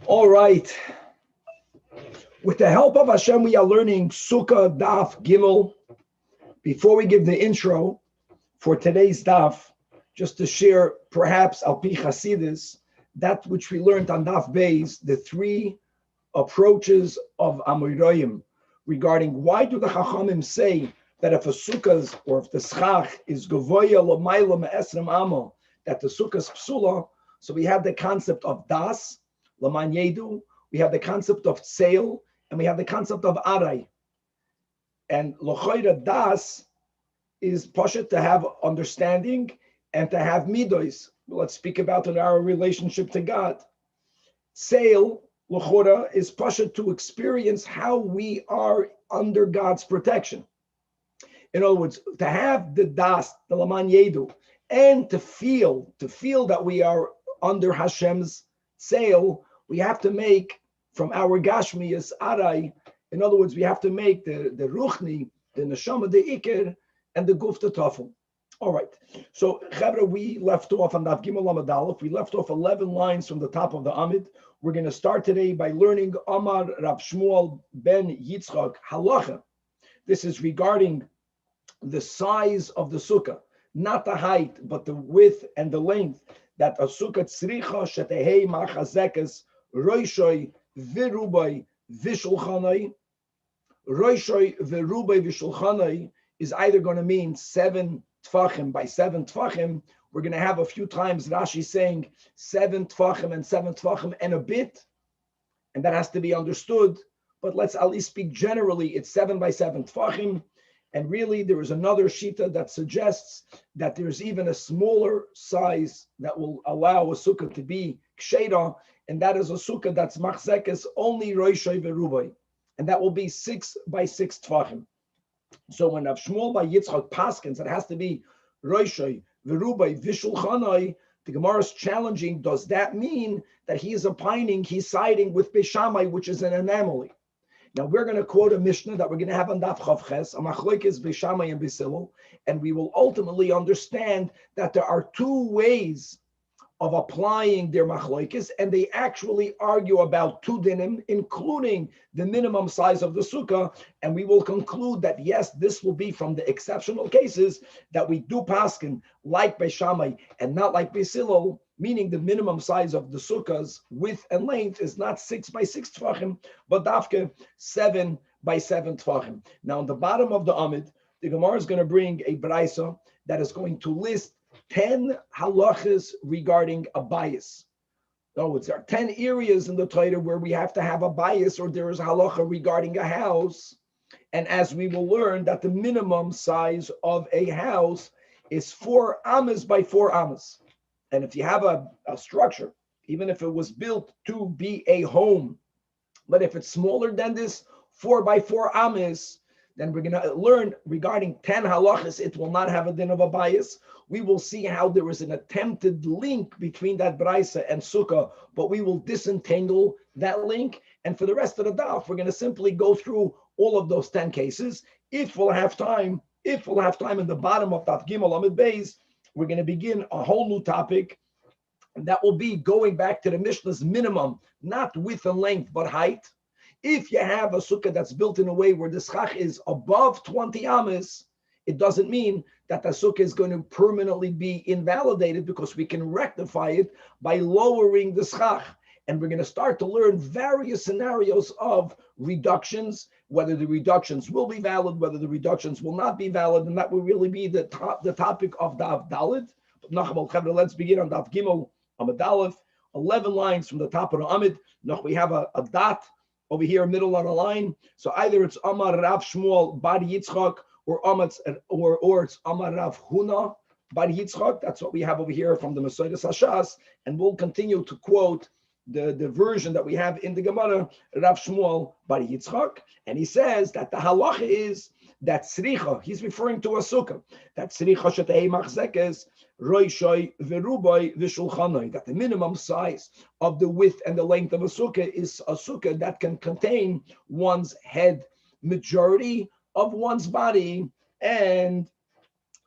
All right. With the help of Hashem, we are learning Sukah Daf Gimel. Before we give the intro for today's Daf, just to share perhaps Al Pi Chasidus, that which we learned on Daf Beis, the three approaches of Amoraim regarding why do the Chachamim say that if a Sukkah or if the Schach is Gavoya L'mayla Me'esrim Amo, that the Sukkah is Psula. So we have the concept of Das, Laman Yedu, we have the concept of Tseil, and we have the concept of Arai. And L'choira Das is Pashat to have understanding and to have Midos. Let's speak about it, our relationship to God. Tseil, L'chora, is Pashat to experience how we are under God's protection. In other words, to have the Das, the Laman Yedu, and to feel that we are under Hashem's Tseil, we have to make from our Gashmias Arai. In other words, we have to make the Ruchni, the Neshamot, the Iker, and the Guf, the Tafel. All right. So, Chavra, we left off on Daf Gimel Amud Aleph. We left off 11 lines from the top of the Amid. We're going to start today by learning Amar Rav Shmuel ben Yitzchak Halacha. This is regarding the size of the sukkah, not the height, but the width and the length. That a sukkah tzricha shetehei machazekes roishoy virubai vishulchanai. Roishoy virubai vishulchanai is either going to mean 7 tfachim by 7 tfachim. We're going to have a few times Rashi saying 7 tfachim and 7 tfachim and a bit, and that has to be understood. But let's at least speak generally. It's 7 by 7 tfachim. And really, there is another shita that suggests that there's even a smaller size that will allow a sukkah to be ksheda, and that is a sukkah that's machzekes only roishay verubai, and that will be 6 by 6 tfachim. So when Rav Shmuel by Yitzchak paskins, it has to be roishay verubai vishulchanai. The Gemara is challenging. Does that mean that he is opining? He's siding with Beis Shammai, which is an anomaly. Now we're going to quote a Mishnah that we're going to have on Daf Chav Ches, a machlokes Beis Shammai and Beis Hillel, and we will ultimately understand that there are two ways of applying their machlokes, and they actually argue about two dinim, including the minimum size of the sukkah, and we will conclude that yes, this will be from the exceptional cases that we do paskin like Beis Shammai and not like Beis Hillel, meaning the minimum size of the sukkah's width and length is not 6 by 6 tfachim, but dafke 7 by 7 tfachim. Now, on the bottom of the Amid, the Gemara is going to bring a braisa that is going to list 10 halachas regarding a bias. In other words, there are 10 areas in the Torah where we have to have a bias, or there is a halacha regarding a house. And as we will learn, that the minimum size of a house is 4 amas by 4 amas. And if you have a structure, even if it was built to be a home, but if it's smaller than this, 4 by 4 amas, then we're going to learn regarding 10 halachas, it will not have a din of a bias. We will see how there is an attempted link between that braisa and sukkah, but we will disentangle that link. And for the rest of the daf, we're going to simply go through all of those 10 cases. If we'll have time in the bottom of Daf Gimel Amud Beis, we're going to begin a whole new topic, and that will be going back to the Mishnah's minimum, not width and length, but height. If you have a sukkah that's built in a way where the schach is above 20 amas, it doesn't mean that the sukkah is going to permanently be invalidated, because we can rectify it by lowering the schach. And we're going to start to learn various scenarios of reductions, whether the reductions will be valid, whether the reductions will not be valid, and that will really be the topic of Daf Daled. Let's begin on Daf Gimel Amud Aleph, 11 lines from the top of the Amid. We have a dot over here, middle of the line. So either it's Amar Rav Shmuel Bar Yitzchak, or it's Amar Rav Huna Bar Yitzchak. That's what we have over here from the Mesodas Hashas, and we'll continue to quote the version that we have in the Gemara, Rav Shmuel Bar Yitzchak, and he says that the halacha is that tzricha, he's referring to a sukkah, that tzricha shetei machzekes roishoy verubai v'shulchanai, that the minimum size of the width and the length of a sukkah is a sukkah that can contain one's head, majority of one's body, and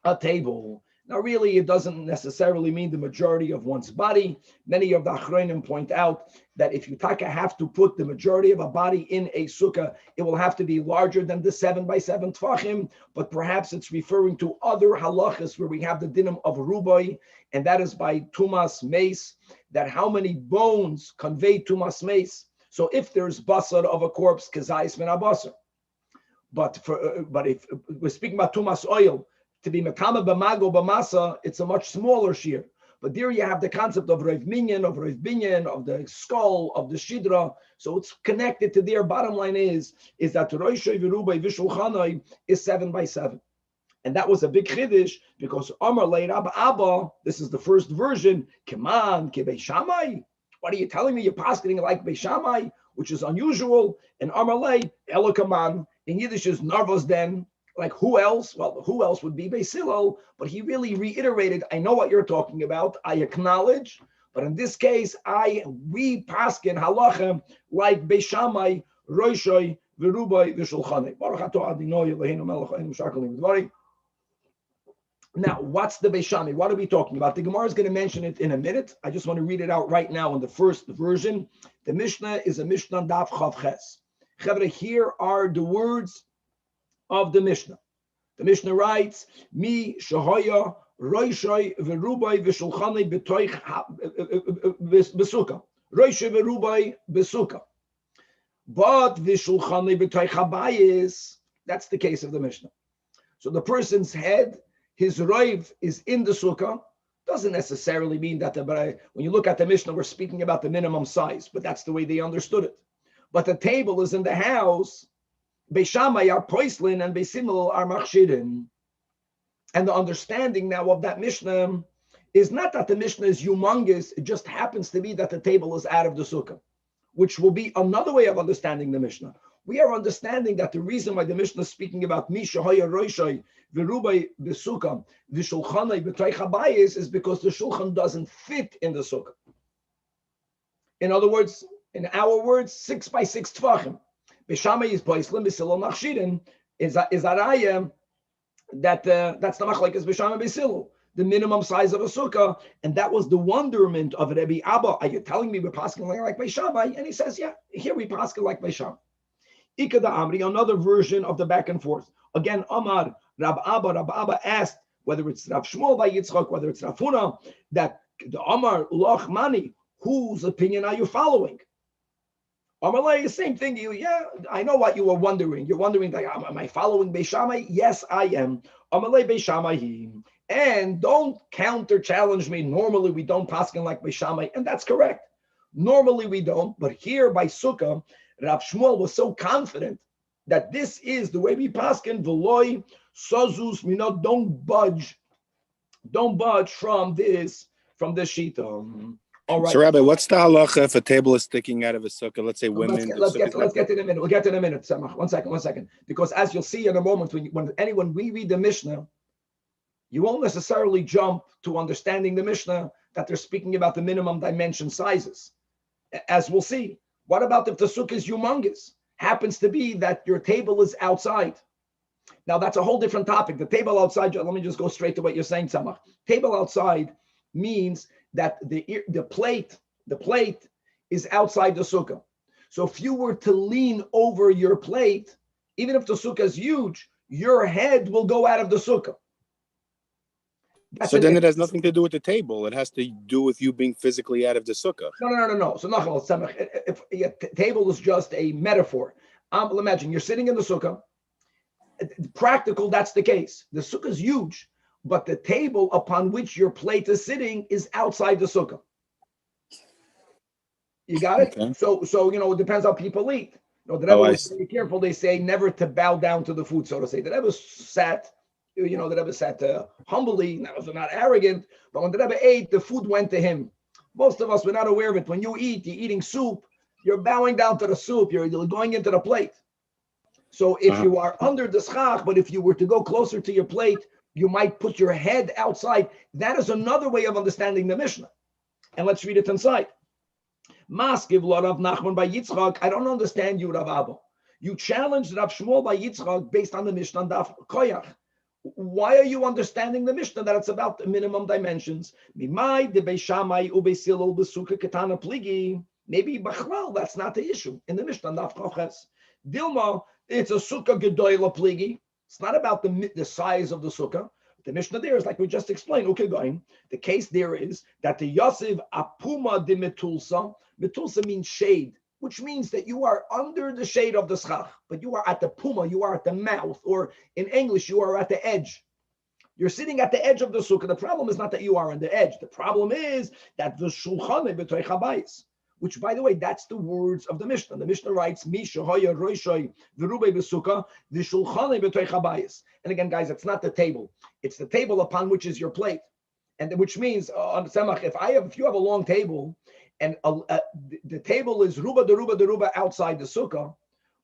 a table. Now, really, it doesn't necessarily mean the majority of one's body. Many of the Achronim point out that if you have to put the majority of a body in a sukkah, it will have to be larger than the 7 by 7 tfachim, but perhaps it's referring to other halachas where we have the dinim of rubai, and that is by tumas mace, that how many bones convey tumas mace. So if there's basar of a corpse, kazayis min abasar. But if we're speaking about tumas oil, to be mekama b'mago b'masa, it's a much smaller shiur. But there you have the concept of Rav Minyan, of Rav Binyan, of the skull, of the shidra. So it's connected to their bottom line is that Roishay v'rubai v'shulchanai is 7 by 7. And that was a big chiddush because Amar lei Rab Abba, this is the first version, Keman ke Beishamai. What are you telling me? You're posketing like Beishamai, which is unusual. And Amar lei Elokaman, in Yiddish is Narvos den. Like who else? Well, who else would be Beis Hillel? But he really reiterated, I know what you're talking about. I acknowledge. But in this case, we paskin halacha like Beis Shammai, Roishai, Verubai, Vishulchanei. Baruch atah Adonai Eloheinu melech haolam shakelim v'dvarim. Now, what's the Beis Shammai? What are we talking about? The Gemara is going to mention it in a minute. I just want to read it out right now in the first version. The Mishnah is a Mishnah Daf Chav Ches. Chavre, here are the words of the Mishnah. The Mishnah writes, Mi shahoya roishay verubai v'shulchanei b'toich b'sukkah. Roishay verubai b'sukkah. But v'shulchanei b'toich habayis, that's the case of the Mishnah. So the person's head, his roiv is in the sukkah. Doesn't necessarily mean that when you look at the Mishnah, we're speaking about the minimum size, but that's the way they understood it. But the table is in the house. Beis Shammai are poislin and Beis Hillel are machshirin. And the understanding now of that Mishnah is not that the Mishnah is humongous, it just happens to be that the table is out of the sukkah, which will be another way of understanding the Mishnah. We are understanding that the reason why the Mishnah is speaking about Misha Hoya Roishai, Virubai Besukkah, Vishulchanai B'Toich Habayis is because the Shulchan doesn't fit in the sukkah. In other words, in our words, 6 by 6 tvachim. Beis Shammai is poislim, Beis Hillel machshirin is araya that's the machlekes Beis Shammai Beis Hillel, the minimum size of a sukkah, and that was the wonderment of Rebbe Abba. Are you telling me we're pasking like Beis Shammai? And he says, yeah, here we pasking like Beis Shammai. Ikada Amri, another version of the back and forth. Again, Amar Rab Abba asked whether it's Rav Shmuel by Yitzchak, whether it's Rav Huna, that the Amar Loch Mani, whose opinion are you following? Amalei, same thing. Yeah, I know what you were wondering. You're wondering, like, am I following Beis Shammai? Yes, I am. Amalei Beis Shammai. And don't counter challenge me. Normally, we don't paskin like Beis Shammai, and that's correct. Normally, we don't. But here by Sukah, Rav Shmuel was so confident that this is the way we paskin. V'loi sozus minot. Don't budge from this shita. All right. So, Rabbi, what's the halacha if a table is sticking out of a sukkah? Let's say women. Let's get to it in a minute. We'll get to it in a minute. Samach. One second. Because as you'll see in a moment, when we read the Mishnah, you won't necessarily jump to understanding the Mishnah that they're speaking about the minimum dimension sizes. As we'll see. What about if the sukkah is humongous? Happens to be that your table is outside. Now, that's a whole different topic. The table outside, let me just go straight to what you're saying, Samach. Table outside means that the plate is outside the sukkah. So if you were to lean over your plate, even if the sukkah is huge, your head will go out of the sukkah. So then it has nothing to do with the table. It has to do with you being physically out of the sukkah. No. So if a table is just a metaphor. Imagine you're sitting in the sukkah. Practical, that's the case. The sukkah is huge, but the table upon which your plate is sitting is outside the sukkah. You got it? Okay. So it depends how people eat. The Rebbe was very careful. They say never to bow down to the food, so to say. The Rebbe sat, humbly, not arrogant, but when the Rebbe ate, the food went to him. Most of us were not aware of it. When you eat, you're eating soup, you're bowing down to the soup, you're going into the plate. So if you are under the schach, but if you were to go closer to your plate, you might put your head outside. That is another way of understanding the Mishnah. And let's read it inside. Maskiv lo Rav Nachman by Yitzchak. I don't understand you, Rav Abba. You challenged Rav Shmuel by Yitzchak based on the Mishnah Daf Koyach. Why are you understanding the Mishnah that it's about the minimum dimensions? Maybe Bachlal, that's not the issue in the Mishnah. Dilma, it's a sukkah gedoyla pligi. It's not about the size of the sukkah. The Mishnah there is like we just explained. Okay, going. The case there is that the Yosiv apuma de metulsa. Metulsa means shade, which means that you are under the shade of the schach, but you are at the puma, you are at the mouth, or in English, you are at the edge. You're sitting at the edge of the sukkah. The problem is not that you are on the edge. The problem is that the shulchan b'toich habayis, which, by the way, that's the words of the Mishnah. The Mishnah writes, Misha hoya roishoy v'rubei b'sukkah v'shulchan b'toich habayis. And again, guys, it's not the table. It's the table upon which is your plate. And which means, on Samach, if you have a long table, and the table is ruba de ruba outside the sukkah,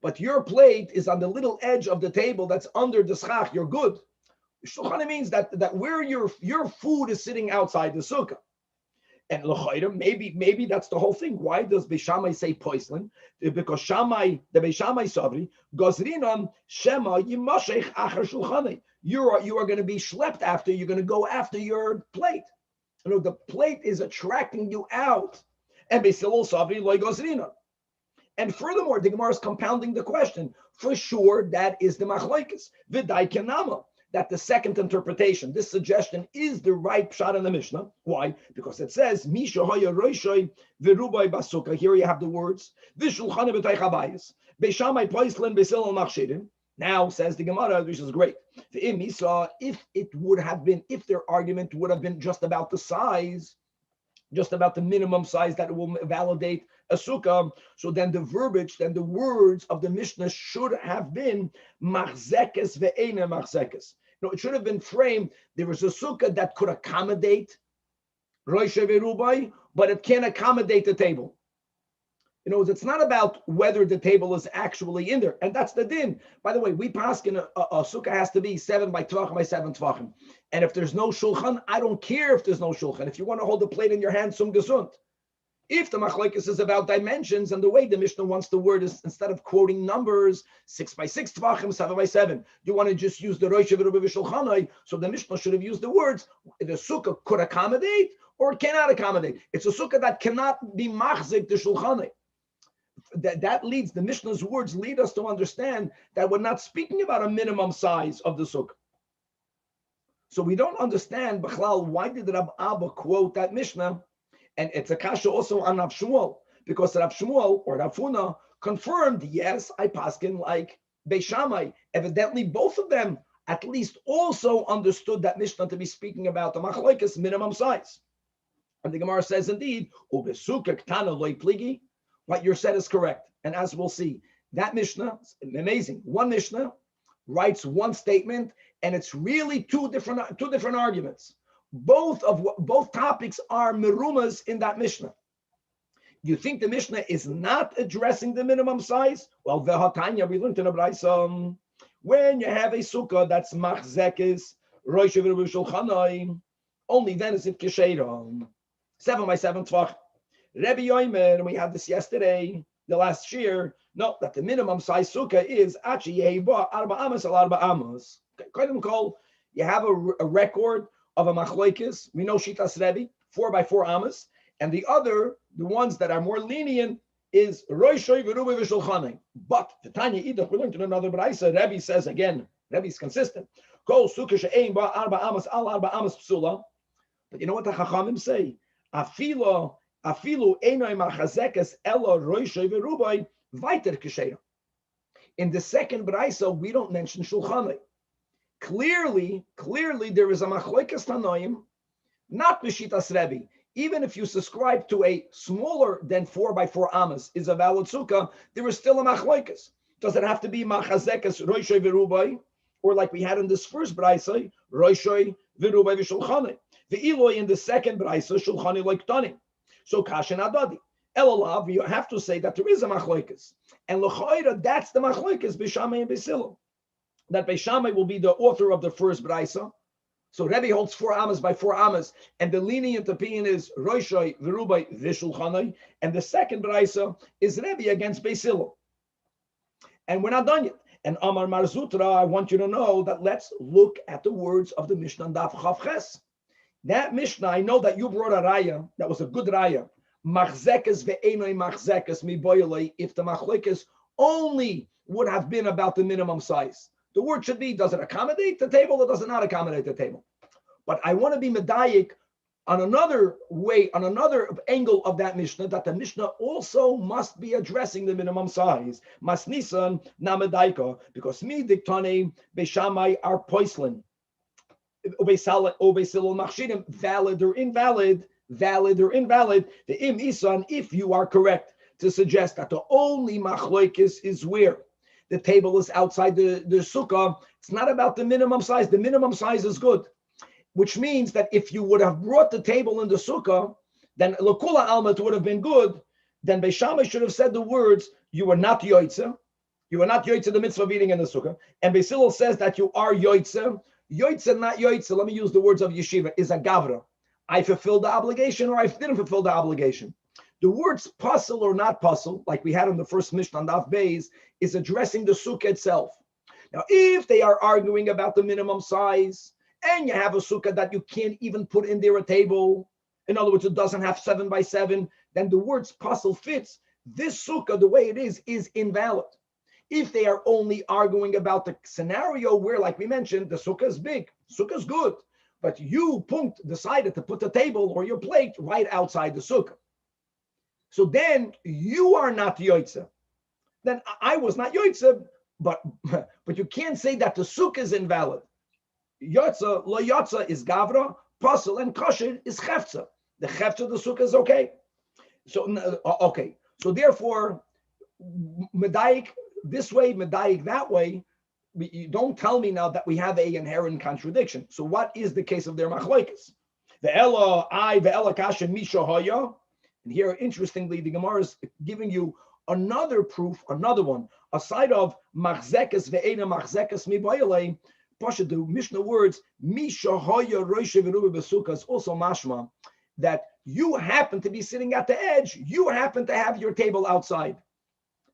but your plate is on the little edge of the table that's under the schach, you're good. Shulchan means that where your food is sitting outside the sukkah. And maybe that's the whole thing. Why does Beishamai say poislin? Because the Beishamai Savri gozrinon shema yimashech achar shulchanei. You are going to be schlepped after. You're going to go after your plate. You know, the plate is attracting you out. And Beisilol Savri loy gozrinon. And furthermore, the Gemara is compounding the question. For sure, that is the machlokes. V'dai kenama. That the second interpretation, this suggestion, is the right pshat in the Mishnah. Why? Because it says, Misha hoya roishoy v'rubai basukah. Here you have the words, v'shulchan b'toich habayis, beishamai poislin b'silal machshirim. Now, says the Gemara, which is great. If their argument would have been just about the size, just about the minimum size that will validate a sukkah, so then the verbiage, then the words of the Mishnah should have been machzekes ve'ena machzekes. No, it should have been framed. There was a sukkah that could accommodate roishe ve'rubai, but it can't accommodate the table. You know, it's not about whether the table is actually in there, and that's the din. By the way, we paskin a sukkah has to be 7 by 12 by 7 tvachim, and if there's no shulchan, I don't care if there's no shulchan. If you want to hold the plate in your hand, sum gesund. If the machlokes is about dimensions and the way the Mishnah wants the word is, instead of quoting numbers 6 by 6 tvachim, 7 by 7, you want to just use the roishe v'rubai v'shulchanai. So the Mishnah should have used the words the sukkah could accommodate or it cannot accommodate. It's a sukkah that cannot be machzik the shulchanai. That leads, the Mishnah's words lead us to understand that we're not speaking about a minimum size of the sukkah. So we don't understand, B'chlal, why did Rab Abba quote that Mishnah? And it's a kasha also on Rav Shmuel, because Rav Shmuel or Rav Huna confirmed, yes, I paskin like Beis Shammai. Evidently, both of them at least also understood that Mishnah to be speaking about the machlokes minimum size. And the Gemara says, indeed, Ubesukah ktana loy pligi. What you said is correct. And as we'll see, that Mishnah, amazing. One Mishnah writes one statement, and it's really two different arguments. Both topics are merumas in that Mishnah. You think the Mishnah is not addressing the minimum size? Well, v'hatanya, we learned in a brayso, when you have a sukkah that's machzekes, roishe v'rubai shulchanai, only then is it kesheira. 7 by 7 tvach. Rebbe Yoimer, and we had this yesterday, the last year, no, that the minimum size sukkah is achi yehiba arba amos al arba amos. You have a record of a machlokes. We know shitas Rebbe 4 by 4 amos, and the ones that are more lenient is roishoy v'rubai v'shulchanai. But the Tanya Idach, we learned in another brayso. Rebbe says again, Rebbe's consistent. Kol sukkah she'ein ba arba amos al arba amos psula. But you know what the Chachamim say? Afilu einay machazekes elo roishoy v'rubai vayter kesheira. In the second brayso, we don't mention shulchanai. Clearly, there is a machlokes tanoim, not b'shitas Rebbe. Even if you subscribe to a smaller than 4 by 4 amos is a valid sukkah, there is still a machlokes. Does it have to be machazekes roishoy v'rubai, or like we had in this first brayso, roishoy v'rubai v'shulchanai? The Eloi in the second brayso, shulchanai like tani. So kashen adadi. Elalav, you have to say that there is a machlokes. And l'chayra, that's the machlokes, Beis Shammai and Beis Hillel. That Beis Shammai will be the author of the first brayso. So Rebbe holds 4 amos by 4 amos, and the lenient opinion is roishoy v'rubai v'shulchanai, and the second brayso is Rebbe against Beis Hillel. And we're not done yet. And Amar Marzutra, I want you to know that let's look at the words of the Mishnah Daf Chav Ches. That Mishnah, I know that you brought a raya, that was a good raya. Machzekes ve'enoi machzekes mi boyelei, if the machlekes only would have been about the minimum size. The word should be, does it accommodate the table or does it not accommodate the table? But I want to be medayik on another way, on another angle of that Mishnah, that the Mishnah also must be addressing the minimum size. Masnisan namedaika, because mi diktane beshamai are poislin. Obesilol machshirim, valid or invalid, valid or invalid. The im isan, if you are correct to suggest that the only machloikis is where the table is outside the sukkah, it's not about the minimum size. The minimum size is good. Which means that if you would have brought the table in the sukkah, then Lakula Almat would have been good. Then Beis Shammai should have said the words, you are not yoitze. You are not yoitze the mitzvah of eating in the sukkah. And Beis Hillel says that you are yoitze. Yoitze, not yoitze, let me use the words of yeshiva, is a gavra. I fulfilled the obligation or I didn't fulfill the obligation. The words puzzle or not puzzle, like we had in the first Mishnah on Daf Beis, is addressing the sukkah itself. Now, if they are arguing about the minimum size, and you have a sukkah that you can't even put in there a table, in other words, it doesn't have 7 by 7, then the words puzzle fits. This sukkah, the way it is invalid. If they are only arguing about the scenario where, like we mentioned, the sukkah is big, sukkah is good, but you decided to put the table or your plate right outside the sukkah. So then you are not yoitze. Then I was not yoitze, but you can't say that the sukkah is invalid. Yotza, lo yotza is gavra, puzzle, and kosher is chefza. The chefza of the sukkah is okay. So, okay. So therefore, medayik this way, medayik that way. You don't tell me now that we have a inherent contradiction. So what is the case of their machlokes? The ella I, the ella kasha misha haya. And here, interestingly, the Gemara is giving you another proof, another one, aside of machzekes ve'ena machzekes mi boyelei. Pasha, the Mishnah words, Misha Hoya Roisha Veruba Besuka is also mashma, that you happen to be sitting at the edge, you happen to have your table outside.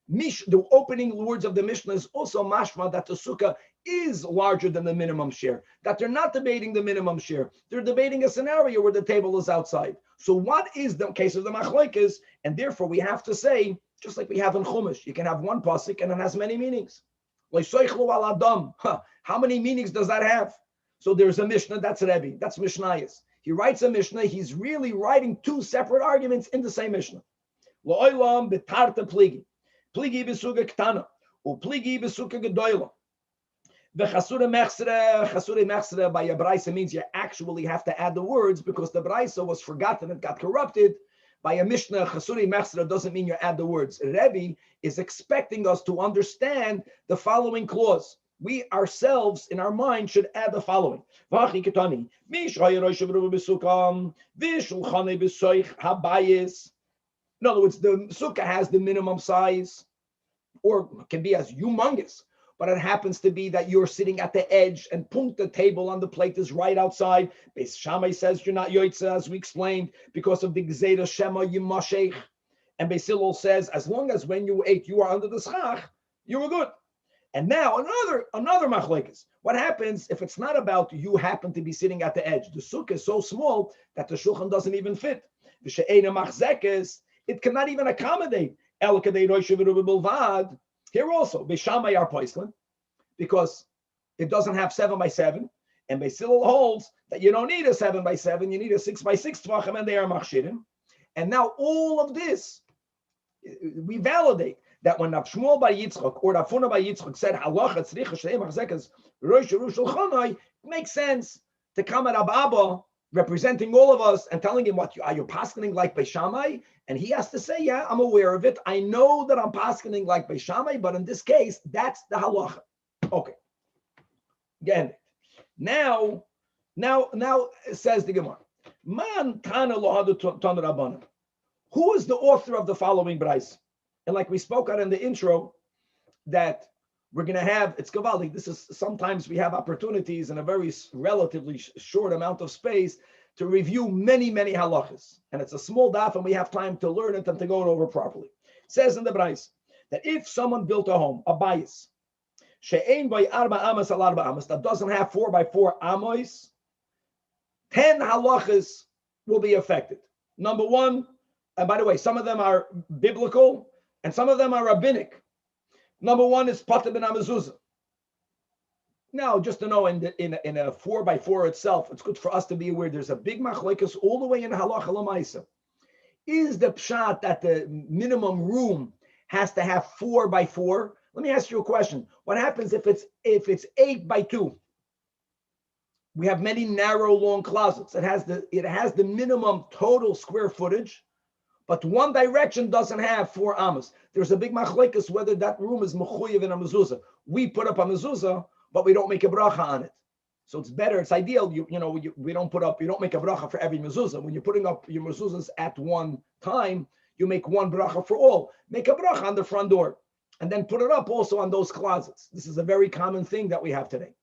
The opening words of the Mishnah is also mashma that the sukkah is larger than the minimum share, that they're not debating the minimum share, they're debating a scenario where the table is outside. So what is the case of the machlokes? And therefore we have to say, just like we have in Chumash, you can have one pasuk and it has many meanings. How many meanings does that have? So there's a Mishnah, that's Rebbe, that's Mishnayos. He writes a Mishnah, he's really writing two separate arguments in the same Mishnah. Lo'olam betarta pligi. Pligi besuga ktana. Or pligi besuga gedoyla. V'chasure mechsere by a braisa means you actually have to add the words because the braisa was forgotten, it got corrupted. By a Mishnah, chasuri mechsere doesn't mean you add the words. Rebbe is expecting us to understand the following clause. We ourselves, in our mind, should add the following. In other words, the sukkah has the minimum size, or can be as humongous, but it happens to be that you're sitting at the edge and the table on the plate is right outside. Beis Shammai says you're not yoitze, as we explained, because of the gzeira shema yimashech. And Beis Hillel says, as long as when you ate, you are under the schach, you were good. And now another machlekes. What happens if it's not about you happen to be sitting at the edge? The sukkah is so small that the shulchan doesn't even fit. It cannot even accommodate. Here also, Beis Shammai are poislan, because it doesn't have 7 by 7, and Beis Hillel holds that you don't need a 7 by 7, you need a 6 by 6 tvachim, and they are machshirim. And now all of this, we validate that when Rav Shmuel bar Yitzchak or Rav Huna bar Yitzchak said halacha tzricha shnei machzekes rosh shulchanai, it makes sense to come at Rab Abba representing all of us and telling him, what are you paskening like Beis Shammai? And he has to say, yeah, I'm aware of it. I know that I'm paskening like Beis Shammai, but in this case, that's the halacha. Okay. Again, now says the Gemara, Man kana lohadu ton rabbanan. Who is the author of the following brayse? And like we spoke out in the intro, that we're going to have, it's gavaldik. This is, sometimes we have opportunities in a very relatively short amount of space to review many, many halachas. And it's a small daf and we have time to learn it and to go it over properly. It says in the brayse that if someone built a home, a bayis, she'ein by arba amos al arba amos, that doesn't have 4 by 4 amos, 10 halachas will be affected. Number one, and by the way, some of them are biblical and some of them are rabbinic. Number one is pater ben hamezuzah. Now, just to know, in a 4 by 4 itself, it's good for us to be aware there's a big machlokes all the way in halacha l'maisa. Is the pshat that the minimum room has to have 4 by 4? Let me ask you a question. What happens if it's 8 by 2? We have many narrow, long closets. It has the minimum total square footage, but one direction doesn't have 4 amos. There's a big machlokes whether that room is mechuyev in a mezuzah. We put up a mezuzah, but we don't make a bracha on it. So it's better, it's ideal, you don't make a bracha for every mezuzah. When you're putting up your mezuzahs at one time, you make one bracha for all. Make a bracha on the front door, and then put it up also on those closets. This is a very common thing that we have today.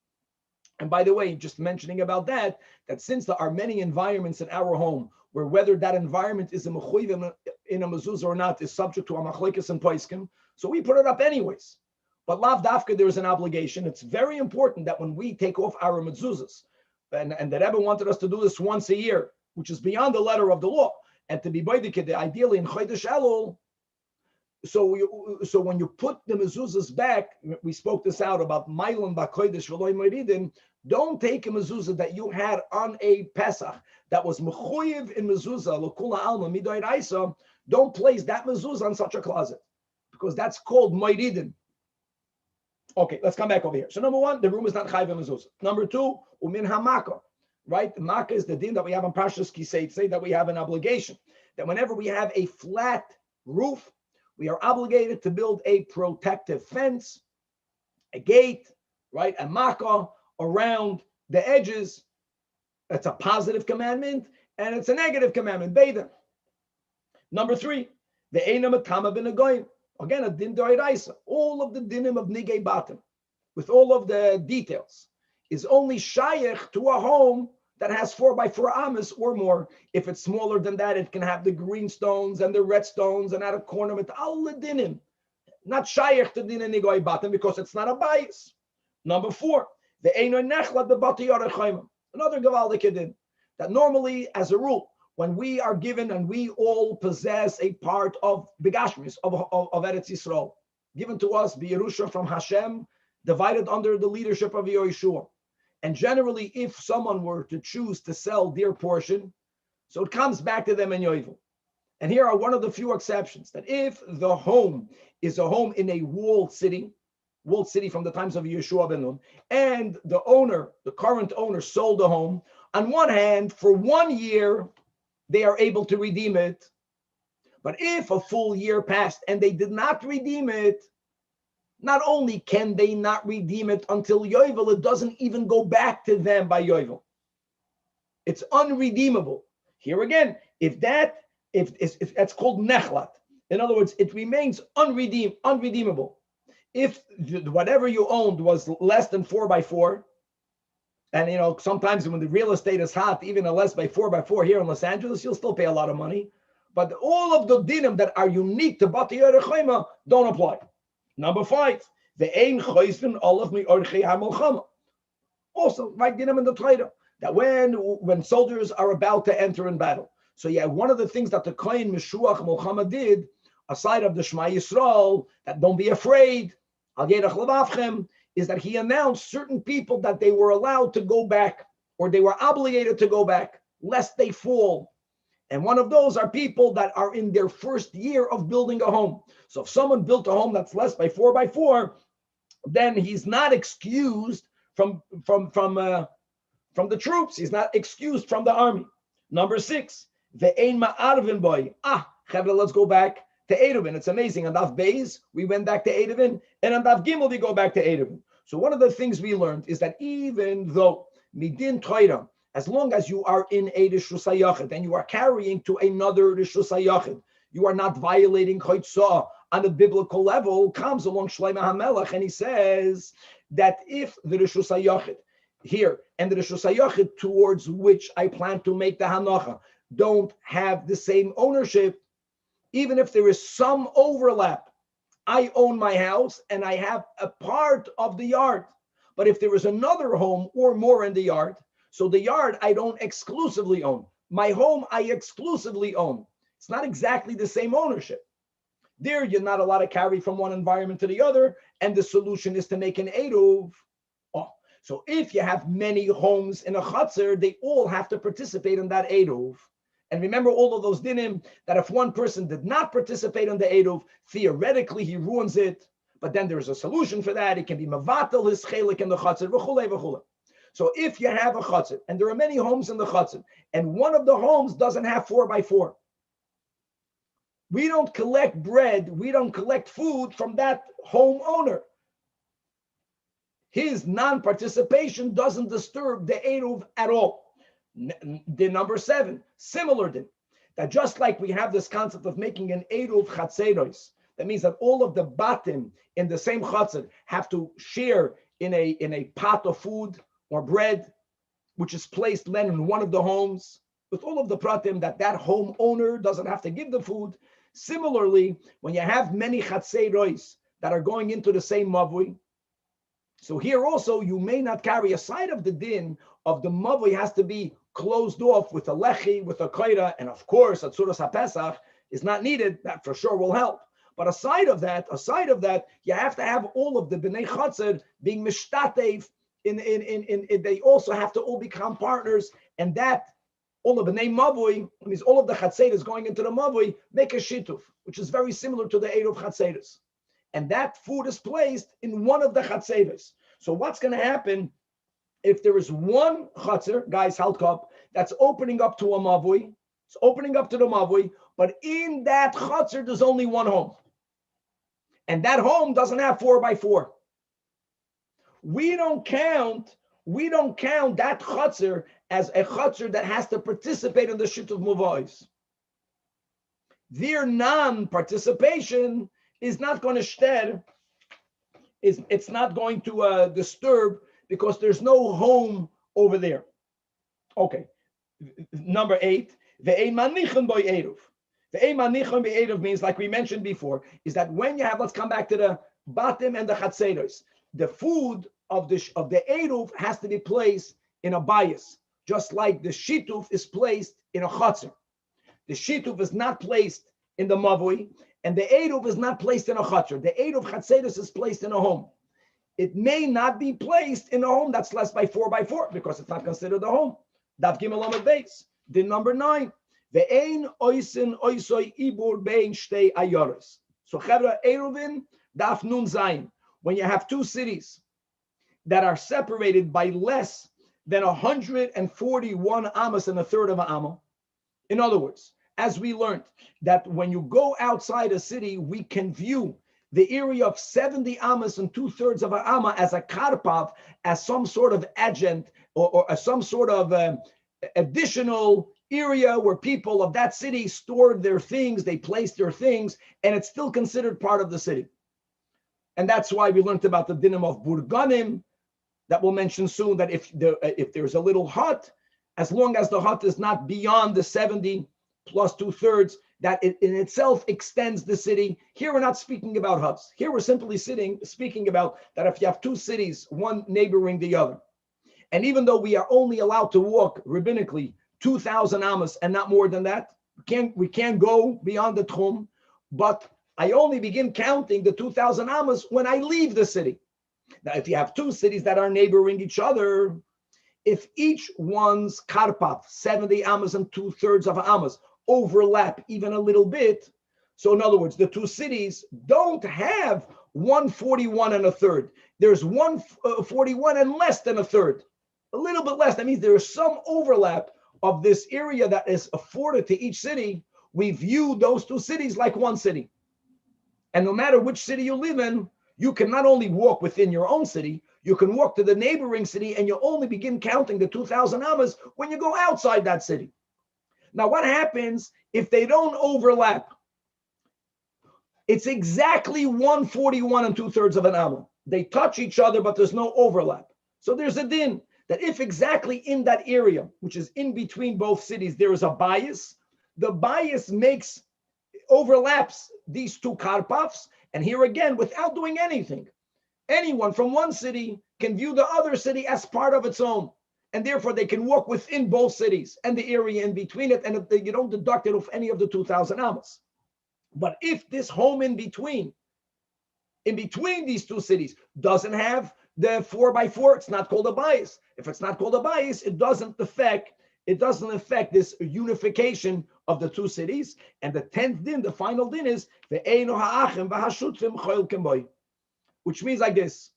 And by the way, just mentioning about that since there are many environments in our home where whether that environment is a mechuyev in a mezuzah or not is subject to a machlokes and poskim, so we put it up anyways. But lav dafka, there is an obligation. It's very important that when we take off our mezuzahs, and the Rebbe wanted us to do this once a year, which is beyond the letter of the law, and to be boidike, ideally in Chodesh Elul. So when you put the mezuzahs back, we spoke this out about Mailan Bakodesh V'loy Moridin. Don't take a mezuzah that you had on a Pesach that was mechuyev in mezuzah l'kula alma midoy raisa. Don't place that mezuzah on such a closet because that's called moridin. Okay, let's come back over here. So number one, the room is not chayv mezuzah. Number two, umin hamaka, right? The maka is the din that we have on Parshas Kisei, say that we have an obligation that whenever we have a flat roof, we are obligated to build a protective fence, a gate, right? A maka around the edges. That's a positive commandment, and it's a negative commandment. Beda. Number three, the eina matama ben agoyim. Again, a din d'oraisa. All of the dinim of nigei batim, with all of the details, is only shayach to a home that has 4 by 4 amas or more. If it's smaller than that, it can have the green stones and the red stones and add a corner with all the dinim. Not shayach to din nigei batim because it's not a bias. Number four, the eino nechlat bebati yarechayim. Another gavaldik din that normally, as a rule, when we are given and we all possess a part of Begashmis, of Eretz Yisrael, given to us, B'Yerusha from Hashem, divided under the leadership of Yeshua. And generally, if someone were to choose to sell their portion, so it comes back to them in Yovel. And here are one of the few exceptions, that if the home is a home in a walled city from the times of Yeshua ben Nun, and the owner, the current owner, sold the home, on one hand, for 1 year, they are able to redeem it. But if a full year passed and they did not redeem it, not only can they not redeem it until Yovel, it doesn't even go back to them by Yovel. It's unredeemable. Here again, if that's called nechlat. In other words, it remains unredeemable. If whatever you owned was less than 4 by 4, and sometimes when the real estate is hot, even a less by 4 by 4 here in Los Angeles, you'll still pay a lot of money. But all of the dinim that are unique to Bati Yerechayma don't apply. Number 5, the ein choisvin olav mi orchei hamelchama. Also, right dinim in the Torah that when soldiers are about to enter in battle. So yeah, one of the things that the Kohen Meshuach Melchama did, aside of the Shema Yisrael, that don't be afraid, al yedach levavchem, is that he announced certain people that they were allowed to go back, or they were obligated to go back, lest they fall. And one of those are people that are in their first year of building a home. So if someone built a home that's less by 4 by 4, then he's not excused from the troops. He's not excused from the army. Number 6, the ein ma'arvin boy. Let's go back to Eruvin. It's amazing. On Daf Beis, we went back to Eruvin, and on Daf Gimel, we go back to Eruvin. So one of the things we learned is that even though midin Torah, as long as you are in a Rishus HaYachid and you are carrying to another Rishus HaYachid, you are not violating Chotzah on a biblical level, comes along Shlomo HaMelech, and he says that if the Rishus HaYachid here and the Rishus HaYachid towards which I plan to make the Hanacha don't have the same ownership, even if there is some overlap I own my house and I have a part of the yard. But if there is another home or more in the yard, so the yard I don't exclusively own. My home I exclusively own. It's not exactly the same ownership. There, you're not allowed to carry from one environment to the other, and the solution is to make an eruv. Oh, so if you have many homes in a chutzner, they all have to participate in that eruv. And remember all of those dinim that if one person did not participate in the eruv, theoretically he ruins it. But then there's a solution for that. It can be mavatal his chelik in the chutzner, v'chulei v'chulei. So if you have a chutzner, and there are many homes in the chutzner, and one of the homes doesn't have 4x4, we don't collect bread, we don't collect food from that homeowner. His non-participation doesn't disturb the eruv at all. The number 7, similar din, that just like we have this concept of making an eruv chatzeros, that means that all of the batim in the same chutzner have to share in a pot of food or bread, which is placed then in one of the homes, with all of the pratim that homeowner doesn't have to give the food. Similarly, when you have many chatzeros that are going into the same mavui, so here also you may not carry a side of the din of the mavui has to be closed off with a lechi, with a kaira, and of course, a tzuras HaPesach is not needed. That for sure will help. But aside of that, you have to have all of the bnei chatzar being mishtatev. They also have to all become partners, and that all of the name mavui means all of the chatzeros going into the mavui make a shituf, which is very similar to the eruv chatzeros, and that food is placed in one of the chatzeros. So what's going to happen if there is one chatzar, guys, halkop, that's opening up to a mavui? It's opening up to the mavui, but in that chatzar there's only one home, and that home doesn't have 4x4. We don't count that chutzner as a chutzner that has to participate in the shituf muvais. Their non-participation is not going to shter, it's not going to disturb, because there's no home over there. Okay, number 8, ve'ein manichem bo eruv. Ve'ein manichem bo eruv means, like we mentioned before, is that when you have, let's come back to the batim and the chatzeros, the food of the eruv has to be placed in a bias, just like the shituf is placed in a chutzner. The shituf is not placed in the mavui, and the eruv is not placed in a chutzner. The eruv chatzeros is placed in a home. It may not be placed in a home that's less by 4x4 because it's not considered a home. Daf gimel amud beis. Din number 9. Ve'ein oisin oisoi ibur bein shtei ayoros. So chevra eruvin daf nun zayin. When you have two cities that are separated by less than 141 amas and a third of an amma. In other words, as we learned that when you go outside a city, we can view the area of 70 amas and 2/3 of an amma as a karpav, as some sort of adjunct or as some sort of additional area where people of that city stored their things, they placed their things, and it's still considered part of the city. And that's why we learned about the dinim of burganim, that we'll mention soon, that if there's a little hut, as long as the hut is not beyond the 70 plus 2/3, that it in itself extends the city. Here we're not speaking about huts. Here we're simply speaking about that if you have two cities, one neighboring the other, and even though we are only allowed to walk rabbinically 2,000 amas and not more than that, we can't go beyond the tchum, but I only begin counting the 2,000 amas when I leave the city. Now, if you have two cities that are neighboring each other, if each one's karpav, 70 amas and 2/3 of amas, overlap even a little bit, so in other words, the two cities don't have 141 and a third. There's 141 and less than a third, a little bit less. That means there is some overlap of this area that is afforded to each city. We view those two cities like one city. And no matter which city you live in, you can not only walk within your own city, you can walk to the neighboring city, and you only begin counting the 2,000 amas when you go outside that city. Now, what happens if they don't overlap? It's exactly 141 and 2/3 of an amma. They touch each other, but there's no overlap. So there's a din that if exactly in that area, which is in between both cities, there is a bias, the bias overlaps these two karpavs, And here again, without doing anything, anyone from one city can view the other city as part of its own. And therefore, they can walk within both cities and the area in between it, and you don't deduct it of any of the 2,000 amas. But if this home in between these two cities doesn't have the 4x4, it's not called a bias. If it's not called a bias, it doesn't affect this unification of the two cities. And the 10th din, the final din is which means like this,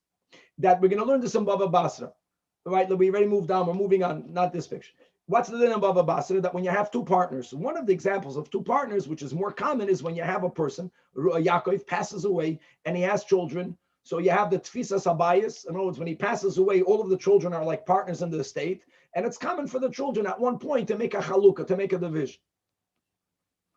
that we're going to learn this in Bava Basra. All right, we already moved on. We're moving on, not this picture. What's the din in Bava Basra? That when you have two partners, one of the examples of two partners, which is more common, is when you have a person, Yaakov passes away and he has children. So you have the Tfisa Sabayas. In other words, when he passes away, all of the children are like partners in the estate. And it's common for the children at one point to make a chalukah, to make a division.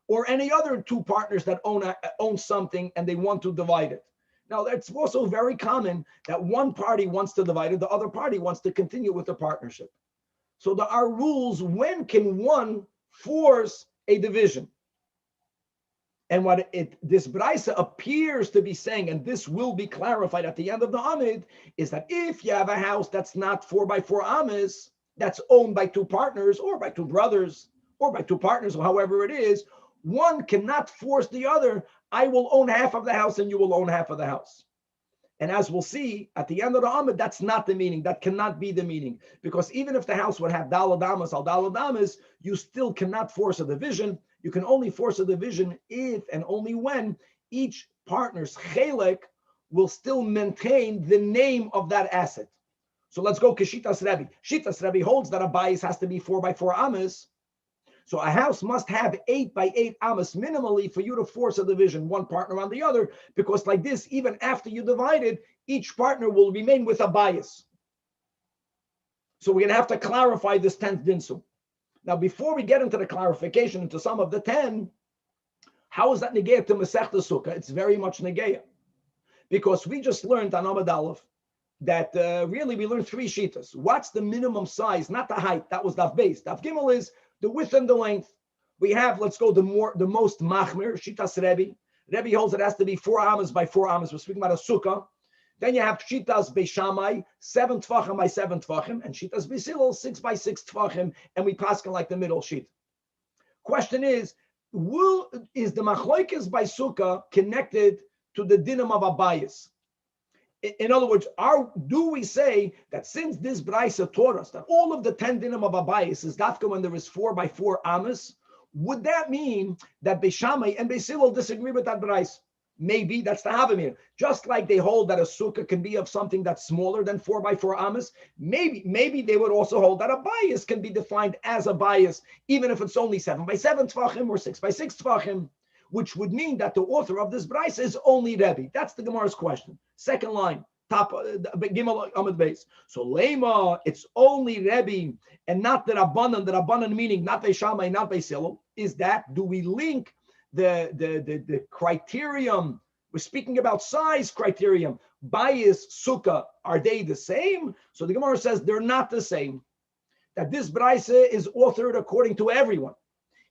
Or any other two partners that own something and they want to divide it. Now, it's also very common that one party wants to divide it, the other party wants to continue with the partnership. So there are rules, when can one force a division? And what this Braisa appears to be saying, and this will be clarified at the end of the Amid, is that if you have a house that's not 4x4 amas, that's owned by two partners or by two brothers or by two partners, or however it is, one cannot force the other. I will own half of the house and you will own half of the house. And as we'll see at the end of the Amid, that's not the meaning. That cannot be the meaning. Because even if the house would have dalad amas al dalad amas, you still cannot force a division. You can only force a division if and only when each partner's chelek will still maintain the name of that asset. So let's go Keshitas Rebbe. Shitas Rebbe holds that a bias has to be 4x4 amas. So a house must have 8x8 amas minimally for you to force a division, one partner on the other, because like this, even after you divide it, each partner will remain with a bias. So we're going to have to clarify this 10th din soon. Now, before we get into the clarification into some of the 10, how is that negaya to Masechta Sukah? It's very much negaya. Because we just learned on Amud Aleph that really we learned three shitas. What's the minimum size? Not the height. That was Daf Beis. Daf Gimel is the width and the length. We have, let's go the most machmir, shitas Rebbe. Rebbe holds it has to be 4 amas by 4 amas. We're speaking about a sukkah. Then you have shitas Beishamai, 7 tvachim by 7 tvachim, and shitas Beisilel, 6 by 6 tvachim, and we paskin like the middle sheet. Question is the machloikes by sukkah connected to the dinam of abayis? In other words, do we say that since this Braisa taught us that all of the 10 dinim of abayis is dafka when there is 4x4 amas, would that mean that Beishamai and Beisilel disagree with that Braisa? Maybe that's the Havamir. Just like they hold that a sukkah can be of something that's smaller than 4x4 amas, maybe they would also hold that a bias can be defined as a bias, even if it's only 7x7 tvachim or 6x6 tvachim, which would mean that the author of this Braisa is only Rebbe. That's the Gemara's question. Second line, top Gimel Amud Beis. So Lema, it's only Rebbe and not the Rabbanan meaning not Beishamai, not Beisilel. Is that, do we link the criterion? We're speaking about size criterion. Bias, sukkah, are they the same? So the Gemara says they're not the same. That this Braisa is authored according to everyone.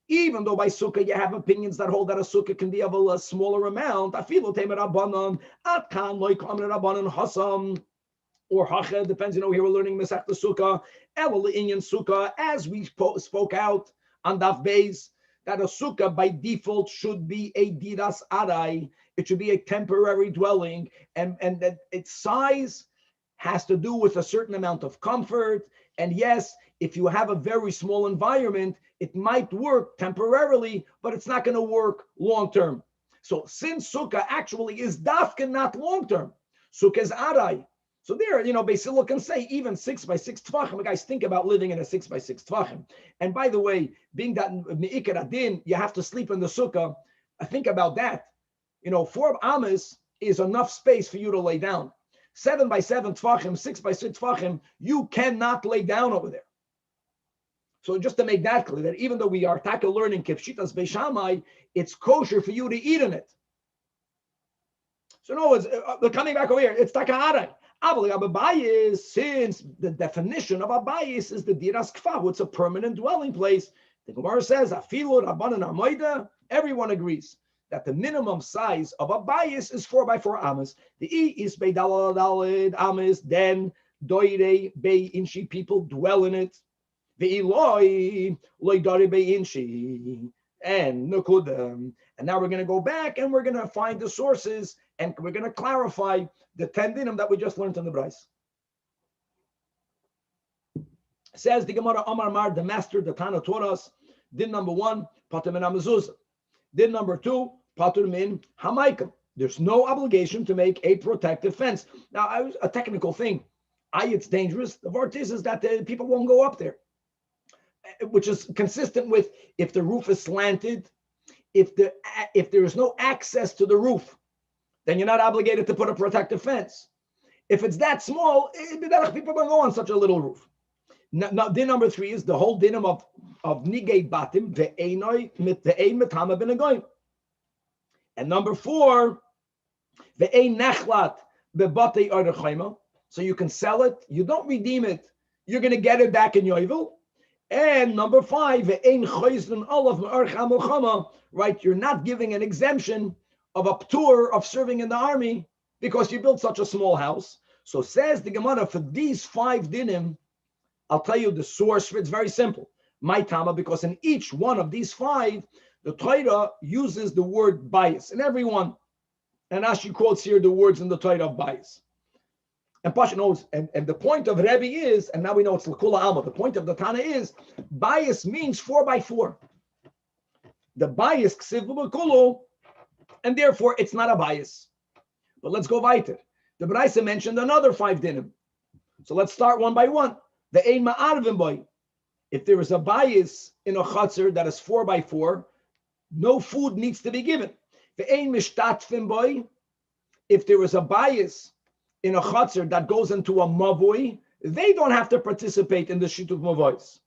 Even though by sukkah you have opinions that hold that a sukkah can be of a smaller amount. Afilu temer rabbanon, atkan loy kamen rabbanon Hassan, or hacha, depends, here we're learning Masechta Sukah, elul inyan sukkah, as we spoke out on Daf Beis, that a sukkah by default should be a diras arai. It should be a temporary dwelling, and that its size has to do with a certain amount of comfort. And yes, if you have a very small environment, it might work temporarily, but it's not going to work long term. So since sukkah actually is dafka, not long term, sukkah is arai. So there, Beisilel can say even 6x6 tvachim. Guys, think about living in a 6x6 tvachim. And by the way, being that me'ikar adin, you have to sleep in the sukkah. Think about that. 4 amas is enough space for you to lay down. 7x7 tvachim, 6x6 tvachim, you cannot lay down over there. So just to make that clear, that even though we are taka learning kefshitas beishamai, it's kosher for you to eat in it. So no, it's coming back over here. It's taka arai. Abayis, since the definition of abayis is the diras kfahu, it's a permanent dwelling place. The Gemara says, afilu rabbanan amoida. Everyone agrees that the minimum size of a bias is 4x4 amas. The E is beidalad amas, then doire be inchi, people dwell in it. The Eloi loidare be inchi and nukudam. And now we're going to go back and we're going to find the sources and we're going to clarify the 10 dinim that we just learned in the Bryce. Says the Gemara Amar Mar, the master, the Tana taught us, din number 1, patur min hamezuzah. Din number 2, patur min hamaikam. There's no obligation to make a protective fence. Now, a technical thing. It's dangerous. The word is that people won't go up there, which is consistent with if the roof is slanted, if there is no access to the roof, then you're not obligated to put a protective fence. If it's that small, people don't go on such a little roof. Now, din number 3 is the whole dinim of nigei batim ve'einoi ve'ein metama b'negoyim. And number 4, ve'ein nachlat bebatei arechayma. So you can sell it, you don't redeem it, you're going to get it back in yovel. And number 5, ve'ein choizlin olav me'archa milchama. Right, you're not giving an exemption of a ptur of serving in the army because you built such a small house. So says the Gemara, for these 5 dinim, I'll tell you the source. It's very simple. My Tama, because in each one of these 5, the Torah uses the word bias in every one. And Ashi quotes here the words in the Torah of bias. And Pasha knows, and the point of Rebbe is, and now we know it's L'kula Alma, the point of the Tana is, bias means 4x4. The bias ksiv b'kulu, and therefore it's not a bias. But let's go weiter. The Braisa mentioned another 5 dinim. So let's start one by one. The ein ma'arvim boy. If there is a bias in a chutzner that is 4x4, no food needs to be given. The ein mishtatfim boy. If there is a bias in a chutzner that goes into a mavoi, they don't have to participate in the shituf mavois.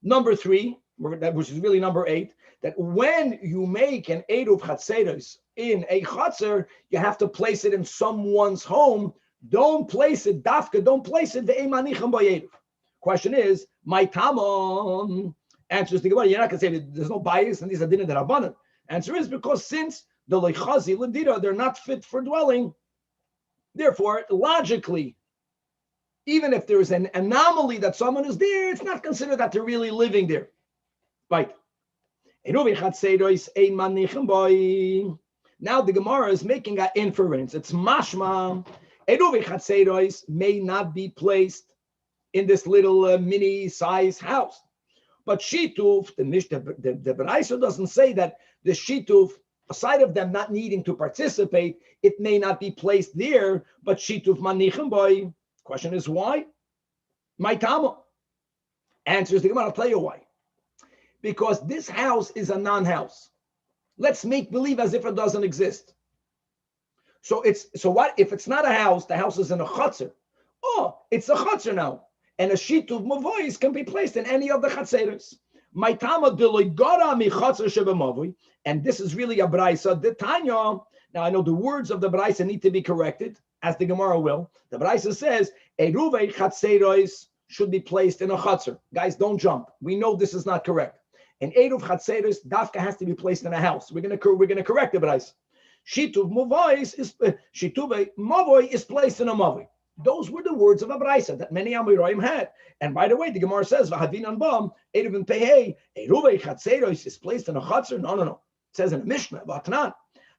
Number 3, which is really number 8, that when you make an eruv chatzeros in a chutzner, you have to place it in someone's home. Don't place it, dafka, don't place it, ve'ein manichem bo eruv. Question is, my Tamon answers the Gemara. You're not going to say that there's no bias and these are dinner that are abundant. Answer is because since the leichazi ledira, they're not fit for dwelling. Therefore, logically, even if there is an anomaly that someone is there, it's not considered that they're really living there. Right. Now the Gemara is making an inference. It's mashma. Eruvi chatzeros may not be placed in this little mini size house. But shituf, the Beraisa doesn't say that the shituf, aside of them not needing to participate, it may not be placed there, but shituf manichem boy. Question is why? My Tama. Answers the Gemara, I'll tell you why. Because this house is a non-house. Let's make believe as if it doesn't exist. So what if it's not a house, the house is in a chutzner. Oh, it's a chutzner now. And a shituv mavois can be placed in any of the chatzeros. My Tama deloigara mi chatzer shebemavoi, and this is really a braisa. The Tanya. Now I know the words of the braisa need to be corrected, as the Gemara will. The braisa says eruve chatzeros should be placed in a chatzer. Guys, don't jump. We know this is not correct. An eruv chatzeros dafka has to be placed in a house. We're gonna correct the braisa. Shituv mavoi is placed in a mavoi. Those were the words of a Braisa that many Amoraim had. And by the way, the Gemara says, "V'hadin anbam eruv and pehei eruvei chatzeros is placed in a chutzner." No. It says in the Mishnah, "V'atnan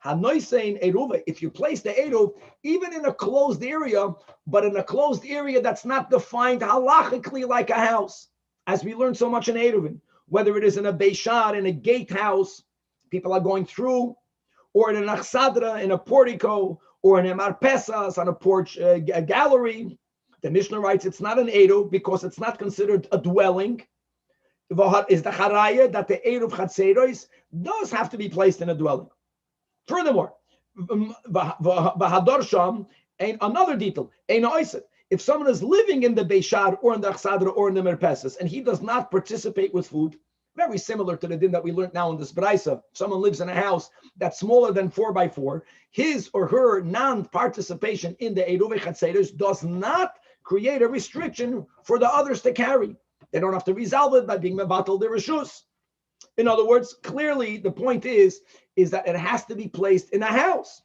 hanoisein eruvei." If you place the eruv even in a closed area, but in a closed area that's not defined halachically like a house, as we learned so much in eruvin, whether it is in a beishat, in a gatehouse, people are going through, or in an achsadra, in a portico, or in a marpesas, on a porch, a gallery. The Mishnah writes it's not an eruv because it's not considered a dwelling. Is the haraya that the eruv chatzeros does have to be placed in a dwelling. Furthermore, another detail, if someone is living in the beishat or in the achsadra or in the merpesas and he does not participate with food, very similar to the din that we learned now in this Braisa. Someone lives in a house that's smaller than 4x4. His or her non-participation in the Eruvei Chatzeros does not create a restriction for the others to carry. They don't have to resolve it by being mevatel the reshus. In other words, clearly the point is, is that it has to be placed in a house.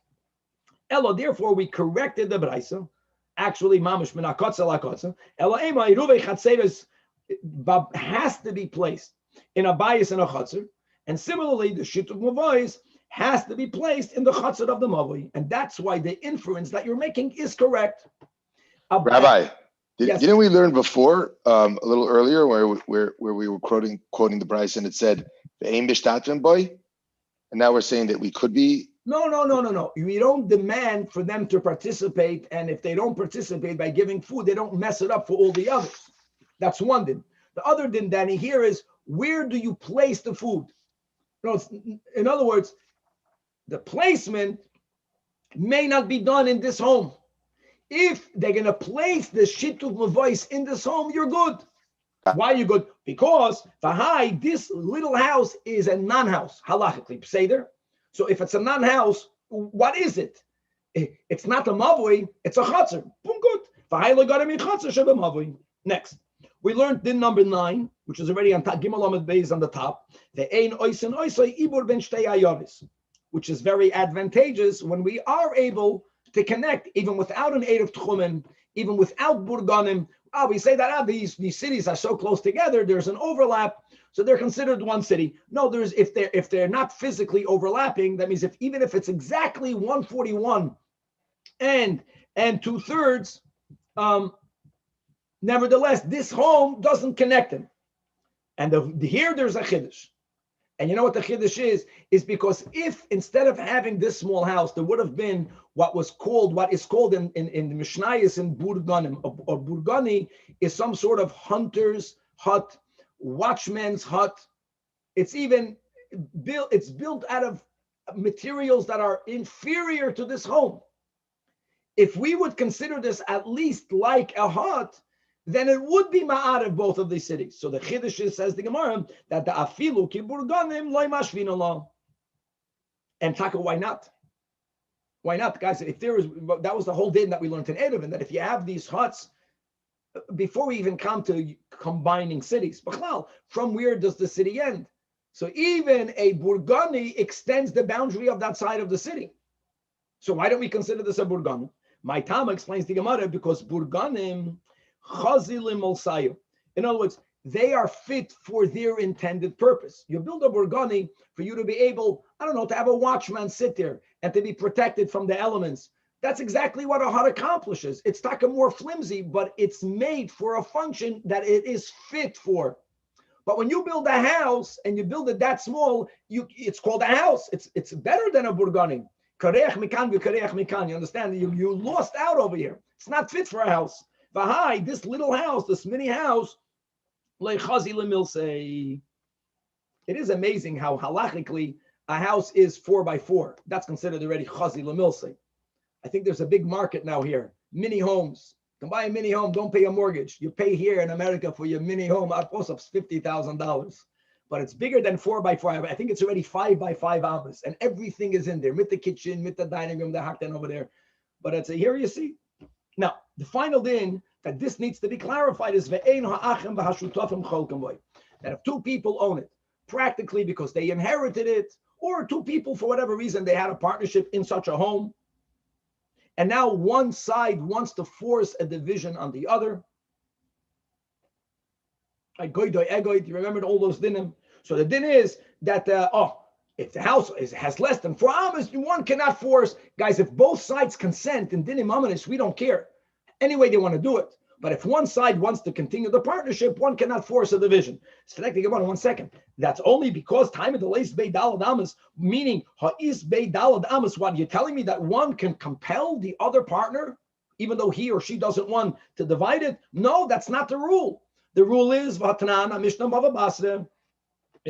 Elo, therefore, we corrected the Braisa. Actually, mamash min hakotza lakotza. Elo ema iruvei chatzeres has to be placed in a bayis and a chotzer. And similarly, the shit of mavois has to be placed in the chotzer of the mavoi. And that's why the inference that you're making is correct. Rabbi, yes. Didn't we learn before, a little earlier, where we were quoting the Braisa and it said, "Ve'ein b'shtatrim boy," and now we're saying that we could be. No. We don't demand for them to participate, and if they don't participate by giving food, they don't mess it up for all the others. That's one din. The other din, Danny, here is, where do you place the food? In other words, the placement may not be done in this home. If they're going to place the shituv mavois in this home, you're good. Why are you good? Because this little house is a non-house, halachically, pseder. So if it's a non-house, what is it? It's not a mavoi, it's a chatzar. Boom, good. Next, we learned din number 9, which is already on top, Gimel Amud Beis on the top, the ein oisen oisai ibur ben shtei ayavis, which is very advantageous when we are able to connect, even without an aid of tchumen, even without burganim. We say that these cities are so close together, there's an overlap, so they're considered one city. No, if they're not physically overlapping, that means even if it's exactly 141 and 2/3, nevertheless, this home doesn't connect them. And here there's a chiddush. And you know what the chiddush is because if instead of having this small house, there would have been what is called in the Mishnayos in Burganim, or Burgani is some sort of hunter's hut, watchman's hut. It's built out of materials that are inferior to this home. If we would consider this at least like a hut, then it would be ma'arev both of these cities. So the Chiddush says the Gemara that the afilu ki burganim loy mashvin Allah. And Taka, why not? Why not, guys? That was the whole din that we learned in Erev, and that if you have these huts, before we even come to combining cities, B'chlal, from where does the city end? So even a burgani extends the boundary of that side of the city. So why don't we consider this a burgani? My Tama explains the Gemara because burganim chazilim al-sayu. In other words, they are fit for their intended purpose. You build a burgani for you to be able, to have a watchman sit there and to be protected from the elements. That's exactly what a hut accomplishes. It's taka more flimsy, but it's made for a function that it is fit for. But when you build a house and you build it that small, it's called a house. It's better than a burgani. Kareach mikan v'kareach mikan. You understand? You lost out over here. It's not fit for a house. V'hai, this little house, this mini house, lechazi lemilsei. It is amazing how halachically a house is 4x4. That's considered already chazi lemilsei. I think there's a big market now here. Mini homes. You can buy a mini home, don't pay a mortgage. You pay here in America for your mini home, $50,000. But it's bigger than 4x4. I think it's already 5x5 amas, and everything is in there. With the kitchen, with the dining room, the hakten over there. But it's here you see. Now, the final din that this needs to be clarified is that if two people own it, practically because they inherited it, or two people, for whatever reason, they had a partnership in such a home, and now one side wants to force a division on the other. You remember all those dinim? So the din is that, if the house has less than 4 amas, one cannot force. Guys, if both sides consent in dinim amanis, we don't care. Any way they want to do it. But if one side wants to continue the partnership, one cannot force a division. One second. That's only because time of the leis bei dalad amas, meaning ha'is bei dalad amas. What, you're telling me that one can compel the other partner, even though he or she doesn't want to divide it? No, that's not the rule. The rule is v'atanan Mishnah Bava Basra,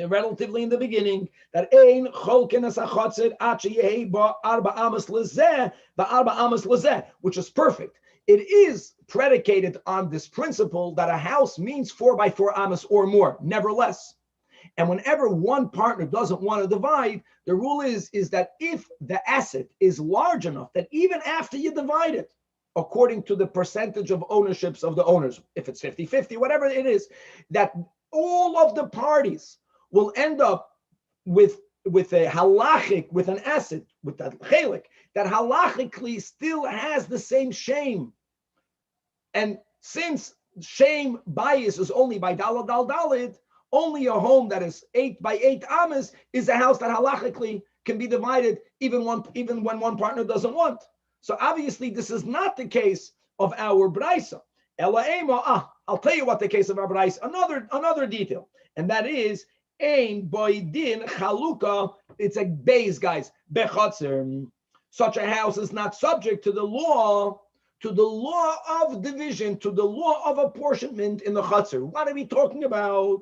relatively in the beginning, that ein cholken as achatzir achi yehi ba arba amas lezeh, ba arba amas lezeh, which is perfect. It is predicated on this principle that a house means 4x4 amas or more, never less. And whenever one partner doesn't want to divide, the rule is that if the asset is large enough that even after you divide it, according to the percentage of ownerships of the owners, if it's 50-50, whatever it is, that all of the parties will end up with a halachic, with an asset, with that chelik, that halachically still has the same shame. And since shame bias is only by dalad dal dalid, only a home that is 8 by 8 amas is a house that halachically can be divided even when one partner doesn't want. So obviously this is not the case of our braisa. I'll tell you what the case of our braisa. Another detail, and that is ein boydin chaluka. It's a base, guys. Bechatzer. Such a house is not subject to the law of division, to the law of apportionment in the chatzir. What are we talking about?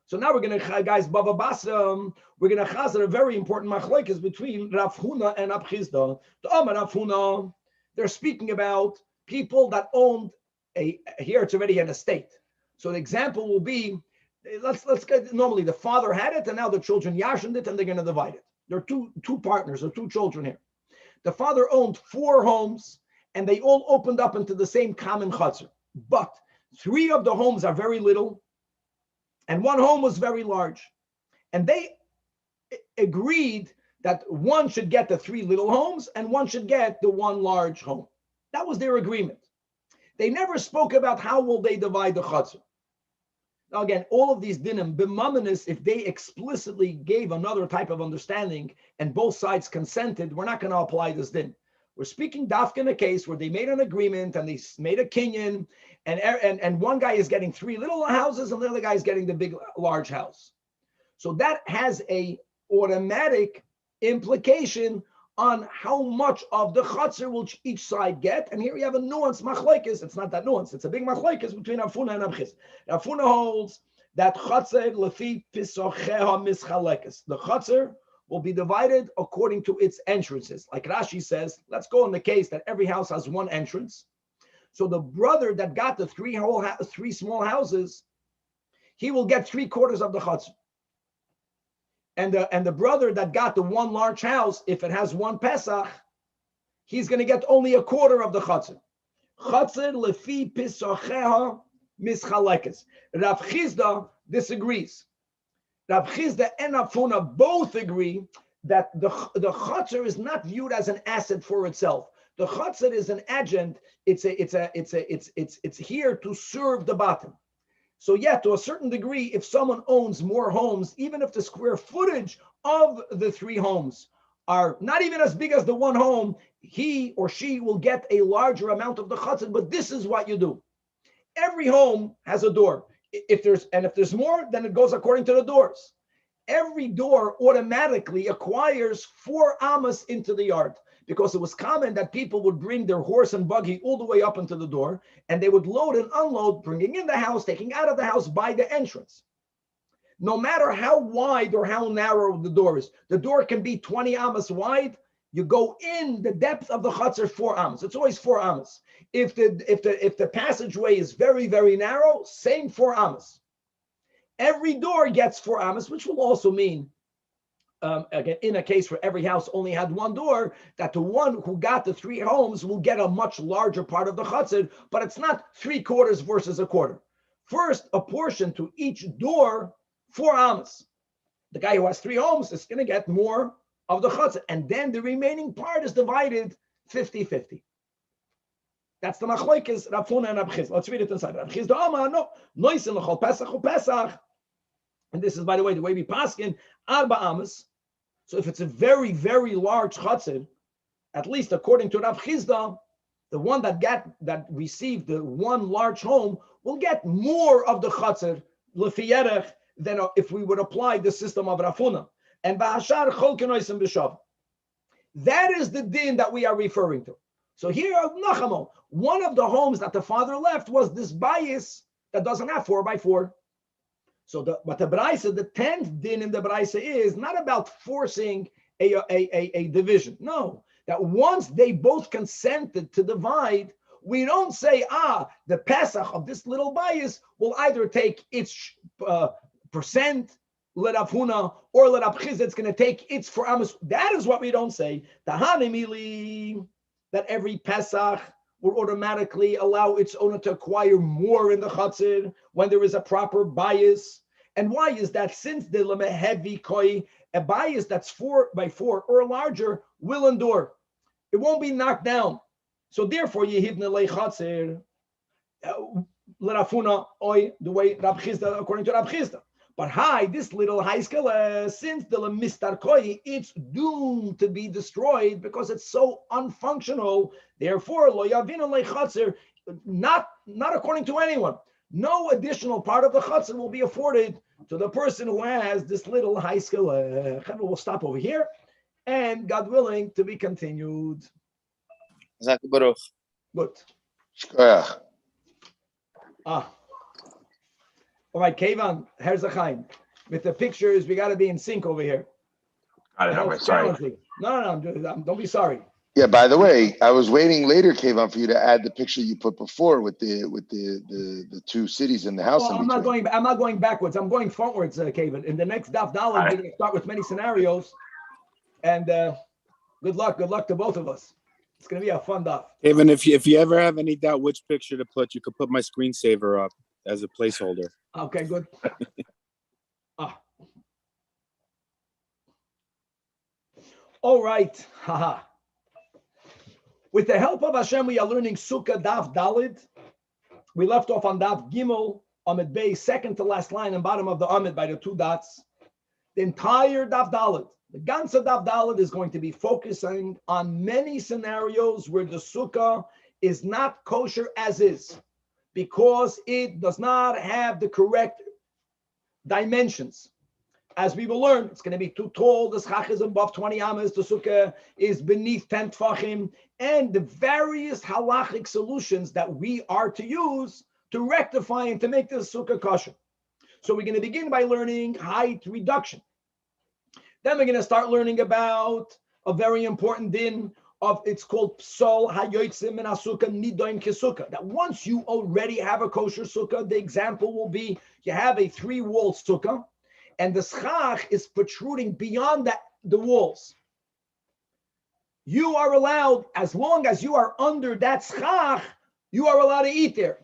So now we're going to, guys, Bava Basra, we're going to chazer a very important machlokes between Rav Huna and Rab Chizda. The Amar Rav Huna, they're speaking about people that owned here it's already an estate. So the example will be, let's get, normally the father had it and now the children yashined it and they're going to divide it. There are two partners or two children here. The father owned 4 homes and they all opened up into the same common chatzir. But 3 of the homes are very little and 1 home was very large. And they agreed that one should get the 3 little homes and one should get the 1 large home. That was their agreement. They never spoke about how will they divide the chatzir. Now again, all of these dinim, b'mamanis, if they explicitly gave another type of understanding and both sides consented, we're not going to apply this din. We're speaking dafka in a case where they made an agreement and they made a kinyan, and one guy is getting 3 little houses and the other guy is getting the big, large house. So that has a automatic implication on how much of the chatzir will each side get. And here we have a nuance machlokes. It's not that nuance. It's a big machlokes between Rav Huna and Rab Chizda. Rav Huna holds that chatzir lefi pisocheha mischalekes. The chatzir will be divided according to its entrances. Like Rashi says, let's go in the case that every house has 1 entrance. So the brother that got the 3 small houses, he will get 3/4 of the chatzir. And the brother that got the 1 large house, if it has 1 Pesach, he's going to get only 1/4 of the chatzir. Chatzir lefi pisocheha mischalekes. Rav Chizda disagrees. Rav Chizda and Rav Huna both agree that the chatzir is not viewed as an asset for itself. The chatzir is an agent. It's here to serve the bottom. So yeah, to a certain degree, if someone owns more homes, even if the square footage of the 3 homes are not even as big as the 1 home, he or she will get a larger amount of the chatzir. But this is what you do. Every home has a door. If there's more, then it goes according to the doors. Every door automatically acquires 4 amas into the yard, because it was common that people would bring their horse and buggy all the way up into the door, and they would load and unload, bringing in the house, taking out of the house by the entrance. No matter how wide or how narrow the door is, the door can be 20 amas wide. You go in the depth of the chatzir 4 amas. It's always 4 amas. If the passageway is very, very narrow, same 4 amas. Every door gets 4 amas, which will also mean, again, in a case where every house only had 1 door, that the one who got the 3 homes will get a much larger part of the chatzir, but it's not 3/4 versus 1/4. First, a portion to each door, 4 amas. The guy who has 3 homes is going to get more of the chatzir, and then the remaining part is divided 50-50. That's the machlokes Rav Huna and Rab Chizda. Let's read it inside. Rab Chizda Amar no noisin l'chol Pesach u'Pesach, and this is, by the way, the way we paskin 4 amas. So if it's a very, very large chatzir, at least according to Rav Chizda, the one that received the 1 large home will get more of the chatzir lefiyerech than if we would apply the system of Rav Huna. And ba'ashar chol kenoisim b'shav. That is the din that we are referring to. So here, Nachamo, one of the homes that the father left was this bias that doesn't have 4x4. So but the Braisa, the 10th din in the Braisa is not about forcing a division. No, that once they both consented to divide, we don't say, the Pesach of this little bias will either take its percent, let Rav Huna, or let Rab Chizda, it's going to take its 4 amas. That is what we don't say. Tahanimili, that every Pesach will automatically allow its owner to acquire more in the chatzir when there is a proper bias. And why is that? Since the heavy koi, a bias that's 4x4 or larger will endure. It won't be knocked down. So therefore, yehivne leichatzer l'rafuna oy the way Rab Chizda, according to Rab Chizda. But this little high skill, since the mistar koi, it's doomed to be destroyed because it's so unfunctional. Therefore, lo yavinu leichatzer, not according to anyone. No additional part of the chatzar will be afforded to the person who has this little high skill. We'll stop over here, and God willing, to be continued. Good. All right, Kevan, here's a chaim. With the pictures, we got to be in sync over here. I don't know. Sorry. No, don't be sorry. Yeah. By the way, I was waiting later, Kayvon, for you to add the picture you put before with the two cities in the house. Well, I'm not going backwards. I'm going frontwards, Kevin. In the next daf daled, we're going to start with many scenarios. And good luck to both of us. It's going to be a fun daf. Kevin, if you ever have any doubt which picture to put, you could put my screensaver up as a placeholder. Okay, good. All right. Haha. With the help of Hashem, we are learning Sukah Daf Dalid. We left off on Daf Gimel, Amid Bey, second to last line and bottom of the Amid by the 2 dots. The entire Daf Dalid, the ganze Daf Dalid is going to be focusing on many scenarios where the Sukah is not kosher as is because it does not have the correct dimensions. As we will learn, it's going to be too tall. The schach is above 20 amas. The sukkah is beneath 10 tfachim. And the various halachic solutions that we are to use to rectify and to make the sukkah kosher. So we're going to begin by learning height reduction. Then we're going to start learning about a very important din of, it's called psol hayotzim min hasukah nidoin kesukah. That once you already have a kosher sukkah, the example will be you have a 3-wall sukkah, and the schach is protruding beyond the walls. You are allowed, as long as you are under that schach, you are allowed to eat there.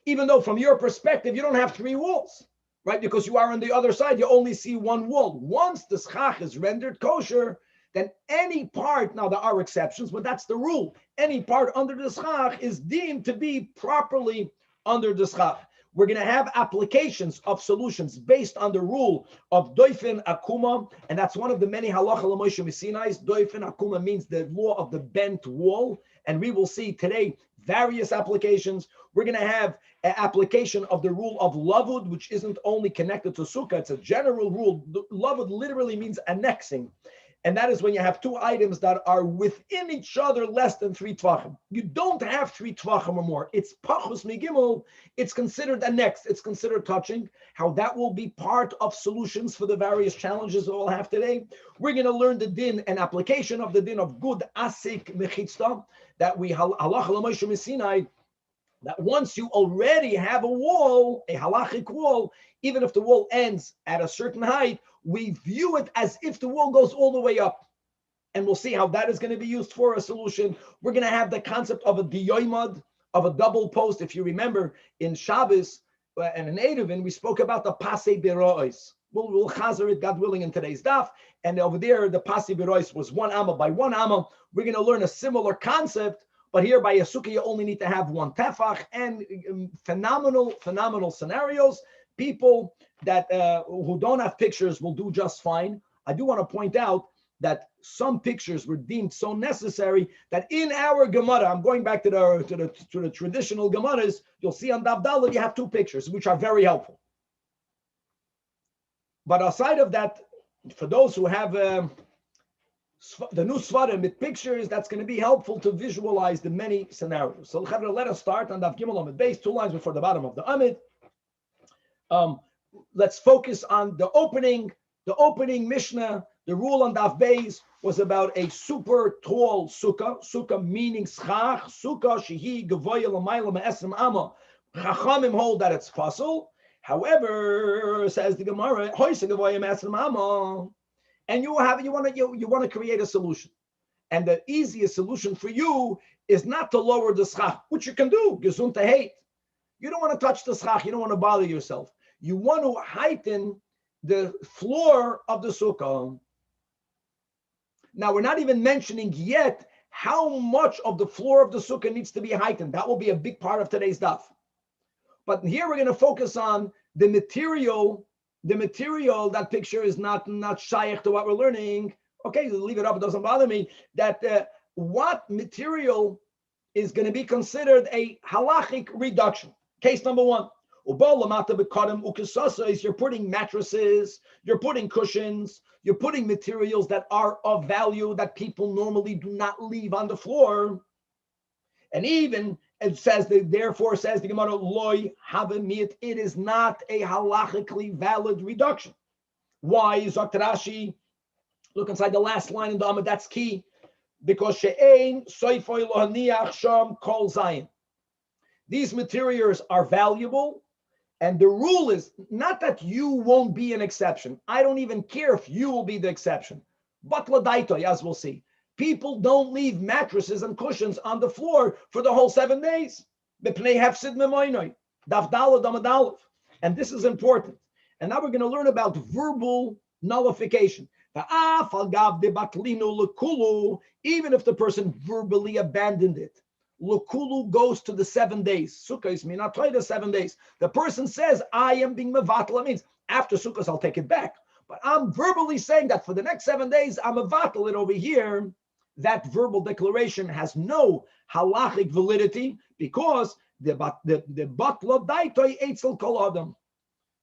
Even though from your perspective, you don't have 3 walls, right? Because you are on the other side, you only see 1 wall. Once the schach is rendered kosher, then any part, now there are exceptions, but that's the rule. Any part under the schach is deemed to be properly under the schach. We're going to have applications of solutions based on the rule of doifin akuma, and that's one of the many halacha l'moshe misinais. Doifin akuma means the law of the bent wall, and we will see today various applications. We're going to have an application of the rule of lavud, which isn't only connected to sukkah, it's a general rule. Lavud literally means annexing. And that is when you have 2 items that are within each other less than 3 tvachim. You don't have 3 tvachim or more. It's pachus migimel. It's considered annexed. It's considered touching. How that will be part of solutions for the various challenges we'll have today. We're going to learn the din and application of the din of good asik mechitzta, that we halacha l'moshe misinai, that once you already have a wall, a halachic wall, even if the wall ends at a certain height, we view it as if the wall goes all the way up. And we'll see how that is going to be used for a solution. We're going to have the concept of a diyoimad, of a double post. If you remember in Shabbos and in Eruvin, we spoke about the pasei birois. We'll chazer it, God willing, in today's daf. And over there, the pasei birois was 1 amma by 1 amma. We're going to learn a similar concept. But here by Yasuka, you only need to have 1 tefach, and phenomenal scenarios. People that who don't have pictures will do just fine. I do want to point out that some pictures were deemed so necessary that in our Gemara, I'm going back to the traditional Gemaras, you'll see on Daf Daled you have 2 pictures, which are very helpful. But aside of that, for those who have the new Svarim with pictures, that's going to be helpful to visualize the many scenarios. So let us start on Daf Gimel Amid Beis, 2 lines before the bottom of the Amid. Let's focus on the opening. The opening Mishnah, the rule on Daf Beis was about a super tall sukkah. Sukkah meaning schach. Sukkah shehi gevoya l'mayla me'esrim amma. Chachamim hold that it's fossil. However, says the Gemara, hoyse gevoya me'esrim amma. And you want to create a solution. And the easiest solution for you is not to lower the schach, which you can do, gesund to hate. You don't want to touch the schach, you don't want to bother yourself. You want to heighten the floor of the sukkah. Now, we're not even mentioning yet how much of the floor of the sukkah needs to be heightened. That will be a big part of today's daf. But here we're going to focus on the material. The material, that picture is not shaykh to what we're learning. Okay, leave it up, it doesn't bother me. That what material is going to be considered a halachic reduction. Case number one. You're putting mattresses, you're putting cushions, you're putting materials that are of value that people normally do not leave on the floor. And even it says, therefore says the Gemara, loy havemit, it is not a halachically valid reduction. Why? Zakt Rashi, look inside the last line in the Amud, that's key. Because she'ein soifoy lohaniach sham kol zayin. These materials are valuable. And the rule is not that you won't be an exception. I don't even care if you will be the exception. But ladaito, as we'll see, people don't leave mattresses and cushions on the floor for the whole 7 days. And this is important. And now we're going to learn about verbal nullification. Even if the person verbally abandoned it. Lukulu goes to the 7 days. Sukah is not try the 7 days. The person says, I am being mevatel. It means after Sukkah, I'll take it back. But I'm verbally saying that for the next 7 days, I'm mevatel it over here. That verbal declaration has no halachic validity because the batla daitoi eitzel kol adam.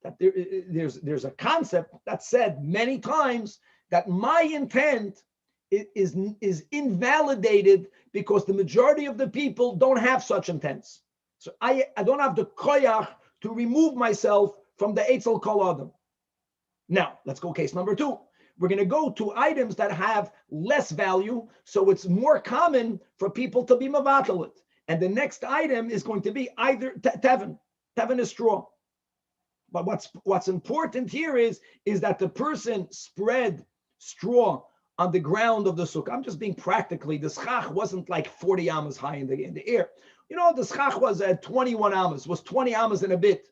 That there's a concept that's said many times that my intent is invalidated because the majority of the people don't have such intents. So I don't have the koyach to remove myself from the eitzel kol adam. Now, let's go case number two. We're going to go to items that have less value, so it's more common for people to be mavatal it. And the next item is going to be either tevin. Tevin is straw. But what's important here is that the person spread straw on the ground of the sukkah. I'm just being practically, the schach wasn't like 40 amas high in the air. You know, the schach was at 21 amas, was 20 amas and a bit.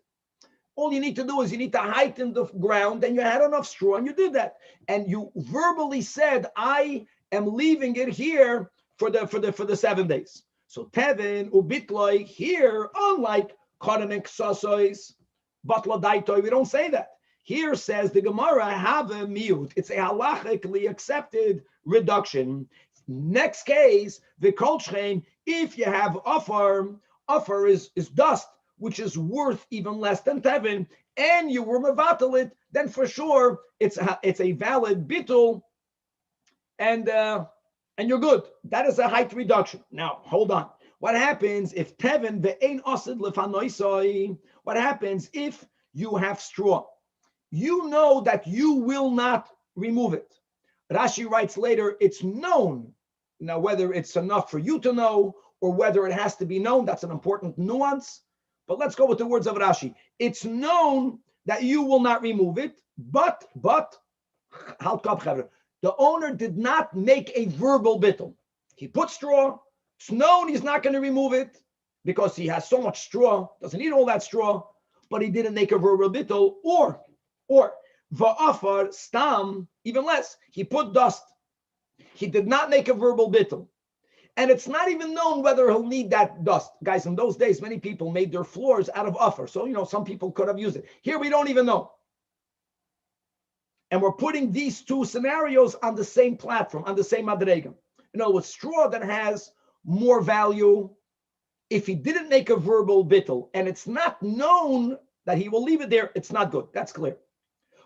All you need to do is you need to heighten the ground, and you had enough straw, and you did that. And you verbally said, I am leaving it here for the 7 days. So tevin ubitloi here, unlike kodenik sasois, batla daitoi, we don't say that. Here says the Gemara, have a miut. It's a halachically accepted reduction. Next case, the kolchrein, if you have offer is dust, which is worth even less than tevin, and you were mevatel it, then for sure it's a valid bitul, and you're good. That is a height reduction. Now hold on. What happens if tevin ve'ein osid lefanoisoi? What happens if you have straw? You know that you will not remove it. Rashi writes later, it's known. Now, whether it's enough for you to know or whether it has to be known, that's an important nuance. But let's go with the words of Rashi. It's known that you will not remove it, but the owner did not make a verbal bittul. He put straw. It's known he's not going to remove it because he has so much straw, doesn't need all that straw, but he didn't make a verbal bittul, or va'afar stam, even less, he put dust. He did not make a verbal bittul. And it's not even known whether he'll need that dust. Guys, in those days, many people made their floors out of afar. So, some people could have used it. Here, we don't even know. And we're putting these two scenarios on the same platform, on the same madrega. In other words, straw that has more value, if he didn't make a verbal bittul, and it's not known that he will leave it there, it's not good. That's clear.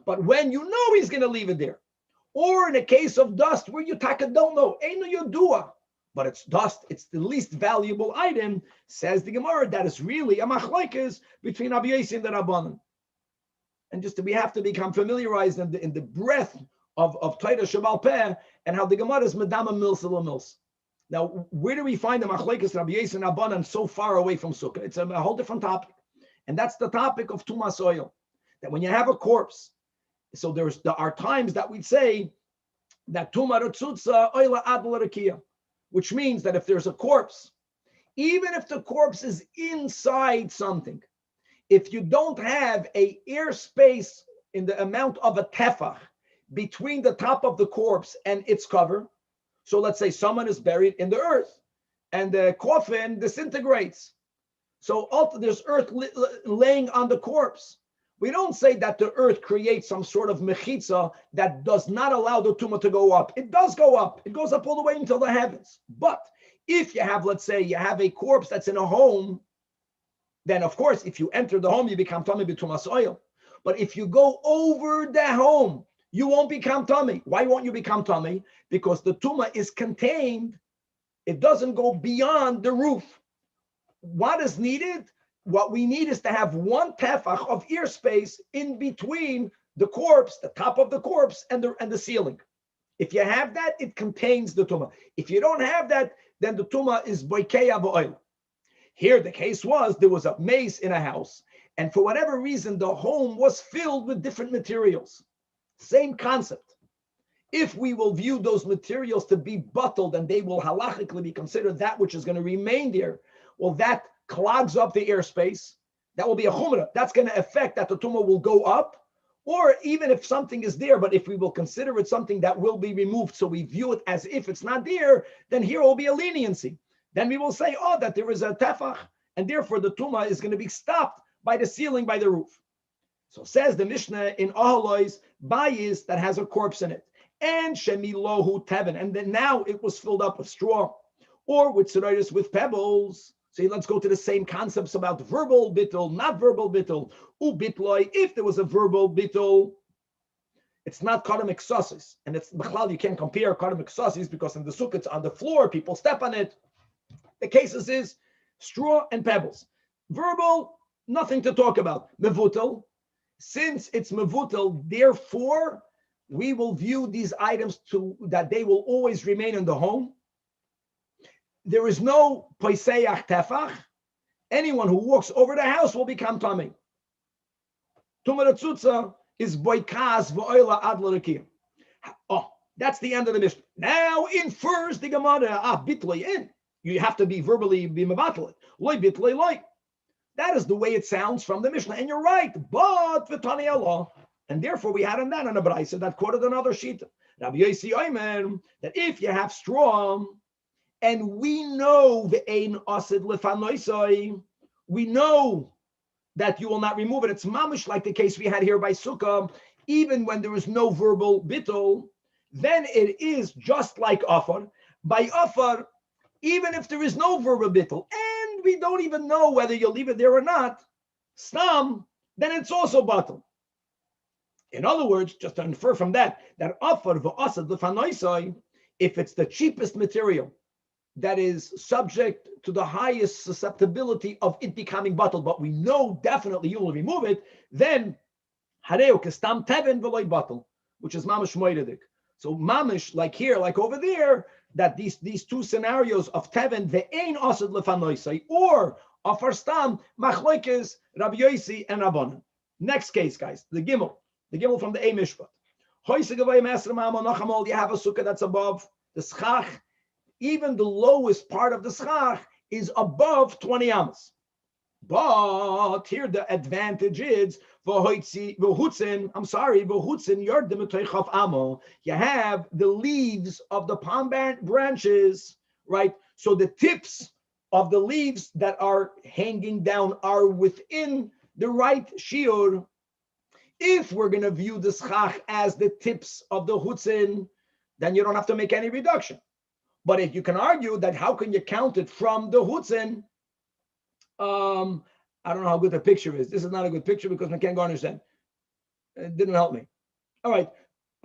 But when you know he's going to leave it there, or in a case of dust where you don't know, einu yodua, but it's dust, it's the least valuable item, says the Gemara, that is really a machlokes between Rabbi Yossi and the Rabbanan. And we have to become familiarized in the breadth of Torah Shabal Peh and how the Gemara is medama mils. Now, where do we find the machlokes Rabbi Yossi and Rabbanan so far away from Sukkah? It's a whole different topic. And that's the topic of tumas oil. That when you have a corpse, so there are times that we say that tuma retzutza oila ad l'rakia, which means that if there's a corpse, even if the corpse is inside something, if you don't have a airspace in the amount of a tefach between the top of the corpse and its cover, so let's say someone is buried in the earth and the coffin disintegrates. So there's earth laying on the corpse. We don't say that the earth creates some sort of mechitza that does not allow the tumah to go up. It does go up. It goes up all the way until the heavens. But if you have, let's say, you have a corpse that's in a home, then of course, if you enter the home, you become tummy b'tumas oil. But if you go over the home, you won't become tummy. Why won't you become tummy? Because the tumah is contained. It doesn't go beyond the roof. What is needed? What we need is to have one tefach of ear space in between the corpse, the top of the corpse, and the ceiling. If you have that, it contains the tumah. If you don't have that, then the tumah is boikeya b'oil. Here, the case was there was a mace in a house, and for whatever reason, the home was filled with different materials. Same concept. If we will view those materials to be bottled and they will halachically be considered that which is going to remain there, well, that clogs up the airspace. That will be a chumrah. That's going to affect that the tumah will go up, or even if something is there, but if we will consider it something that will be removed, so we view it as if it's not there, then here will be a leniency. Then we will say, oh, that there is a tefach, and therefore the tumah is going to be stopped by the ceiling, by the roof. So says the Mishnah in Ahalois, bayis that has a corpse in it, and shemilohu teven, and then now it was filled up with straw, or with tzeroides, with pebbles. So let's go to the same concepts about verbal bittul, not verbal bittul. Ubitloi, if there was a verbal bittul, it's not kadam eksosis, and it's b'chlal, you can't compare kadam eksosis because in the sukkah it's on the floor, people step on it. The cases is straw and pebbles. Verbal, nothing to talk about. Mevutel, since it's mevutel, therefore we will view these items that they will always remain in the home. There is no poiseach tefach. Anyone who walks over the house will become tummy. Tumah tzutza is boikaz v'oila ad l'rekia. Oh, that's the end of the Mishnah. Now infers the Gemara, bitloi in. You have to be verbally be mevatel it. Loi bitloi loi. That is the way it sounds from the Mishnah, and you're right. But v'tani Allah, and therefore we had on that on a brayso that quoted another sheet. Rabbi Yossi Omer that if you have straw, and we know the ein asid lefanoisai, we know that you will not remove it. It's mamish like the case we had here by Sukah. Even when there is no verbal bittul, then it is just like afar. By afar, even if there is no verbal bittul, and we don't even know whether you'll leave it there or not, stam, then it's also batul. In other words, just to infer from that afar v'asad lefanoisai, if it's the cheapest material that is subject to the highest susceptibility of it becoming bottled, but we know definitely you will remove it, then hareu kestam teven v'loy bottle, which is mamish moededik. So mamish, like here, like over there, that these two scenarios of teven ve'ein asad lefanoisai or afar stam machloikes Rabbi Yossi and Rabbanan. Next case, guys, the gimel from the Mishpat. You have a sukkah that's above the schach. Even the lowest part of the schach is above 20 amas. But here the advantage is v'hutzin yard amo. You have the leaves of the palm branches, right? So the tips of the leaves that are hanging down are within the right shiur. If we're going to view the schach as the tips of the hutzin, then you don't have to make any reduction. But if you can argue that how can you count it from the hutzin? I don't know how good the picture is. This is not a good picture because I can't garnish that. It didn't help me. All right.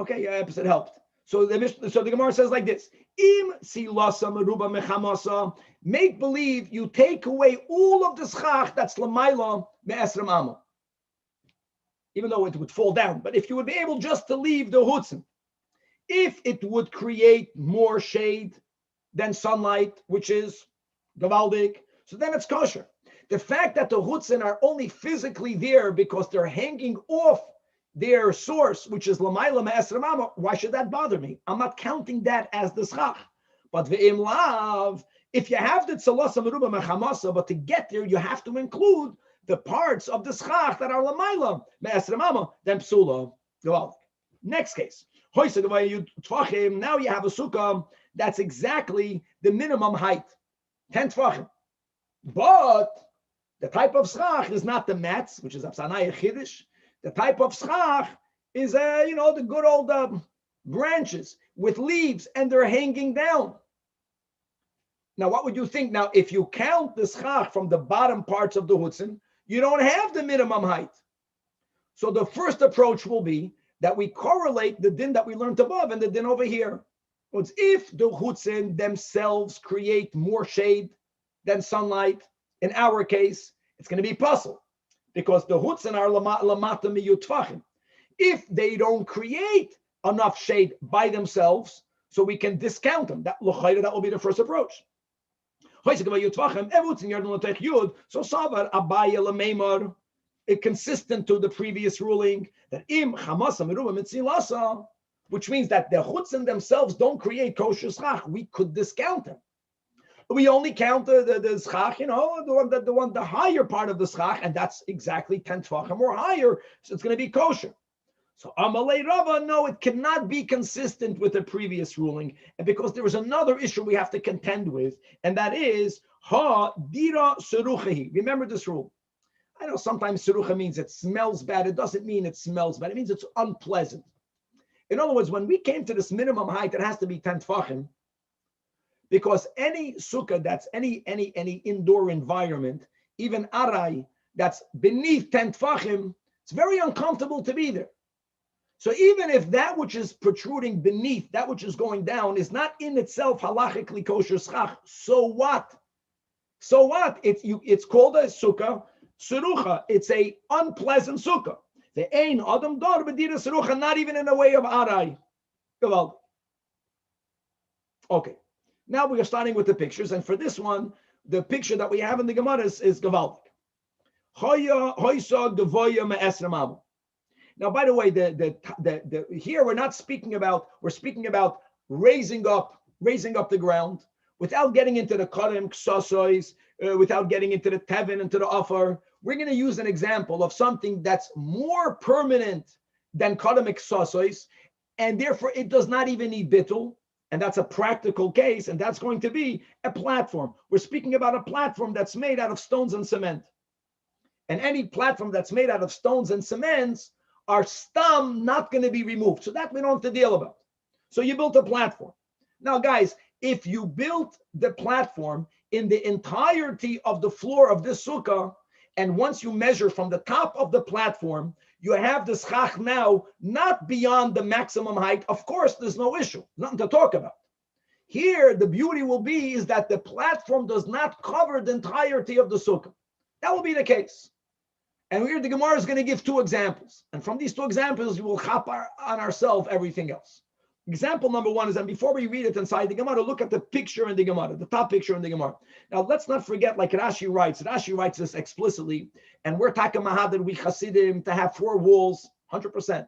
Okay, it helped. So the Gemara says like this: Im silasa meruba mechamasa, make believe you take away all of the schach that's l'mayla me'esram amo. Even though it would fall down. But if you would be able just to leave the hutzin, if it would create more shade than sunlight, which is gavaldik, so then it's kosher. The fact that the hutzin are only physically there because they're hanging off their source, which is lamayla me'esram amo, why should that bother me? I'm not counting that as the schach. But ve'im lav, if you have the tzalasa meruba mechamasa, but to get there you have to include the parts of the schach that are lamaila, me'esrem amma, then psula. Next case. Now you have a sukkah that's exactly the minimum height, 10 tefachim. But the type of schach is not the mats, which is apsanai chiddush. The type of schach is, the good old branches with leaves, and they're hanging down. Now, what would you think? Now, if you count the schach from the bottom parts of the hutzin, you don't have the minimum height. So the first approach will be that we correlate the din that we learned above and the din over here. It's if the hutzin themselves create more shade than sunlight, in our case, it's going to be puzzle, because the hutzin are lamata miyutfachim. If they don't create enough shade by themselves, so we can discount them, that will be the first approach. So Savar Abaya Lameimar, consistent to the previous ruling that im chamasa meruba mitzilasa, which means that the chutzim themselves don't create kosher schach. We could discount them. We only count the schach, the higher part of the schach, and that's exactly 10 tefachim or higher, so it's going to be kosher. So Amalei Rava, no, it cannot be consistent with the previous ruling, and because there is another issue we have to contend with, and that is ha dira seruchahi. Remember this rule. I know sometimes serucha means it smells bad. It doesn't mean it smells bad. It means it's unpleasant. In other words, when we came to this minimum height, it has to be 10 tefachim, because any sukkah that's any indoor environment, even arai that's beneath 10 tefachim, it's very uncomfortable to be there. So even if that which is protruding beneath, that which is going down, is not in itself halachically kosher schach, so what? So what? It's called a sukkah serucha. It's a unpleasant sukkah. The ein adam dar b'dira serucha, not even in the way of arai. Okay. Now we are starting with the pictures, and for this one, the picture that we have in the Gemara is Gavaldik. Now, by the way, here we're speaking about raising up the ground without getting into the Koren Publisher, without getting into the Tevin, into the offer. We're going to use an example of something that's more permanent than Koren Publisher, and therefore it does not even need bittul. And that's a practical case, and that's going to be a platform. We're speaking about a platform that's made out of stones and cement. And any platform that's made out of stones and cements are stam not going to be removed. So that we don't have to deal about. So you built a platform. Now, guys, if you built the platform in the entirety of the floor of this sukkah, and once you measure from the top of the platform, you have the schach now not beyond the maximum height. Of course, there's no issue, nothing to talk about. Here, the beauty will be is that the platform does not cover the entirety of the sukkah. That will be the case. And here the Gemara is going to give two examples. And from these two examples, we will chop on ourselves everything else. Example number one is, and before we read it inside the Gemara, look at the picture in the Gemara, the top picture in the Gemara. Now, let's not forget, like Rashi writes this explicitly, and we're talking about that we Hasidim to have 4 walls, 100%.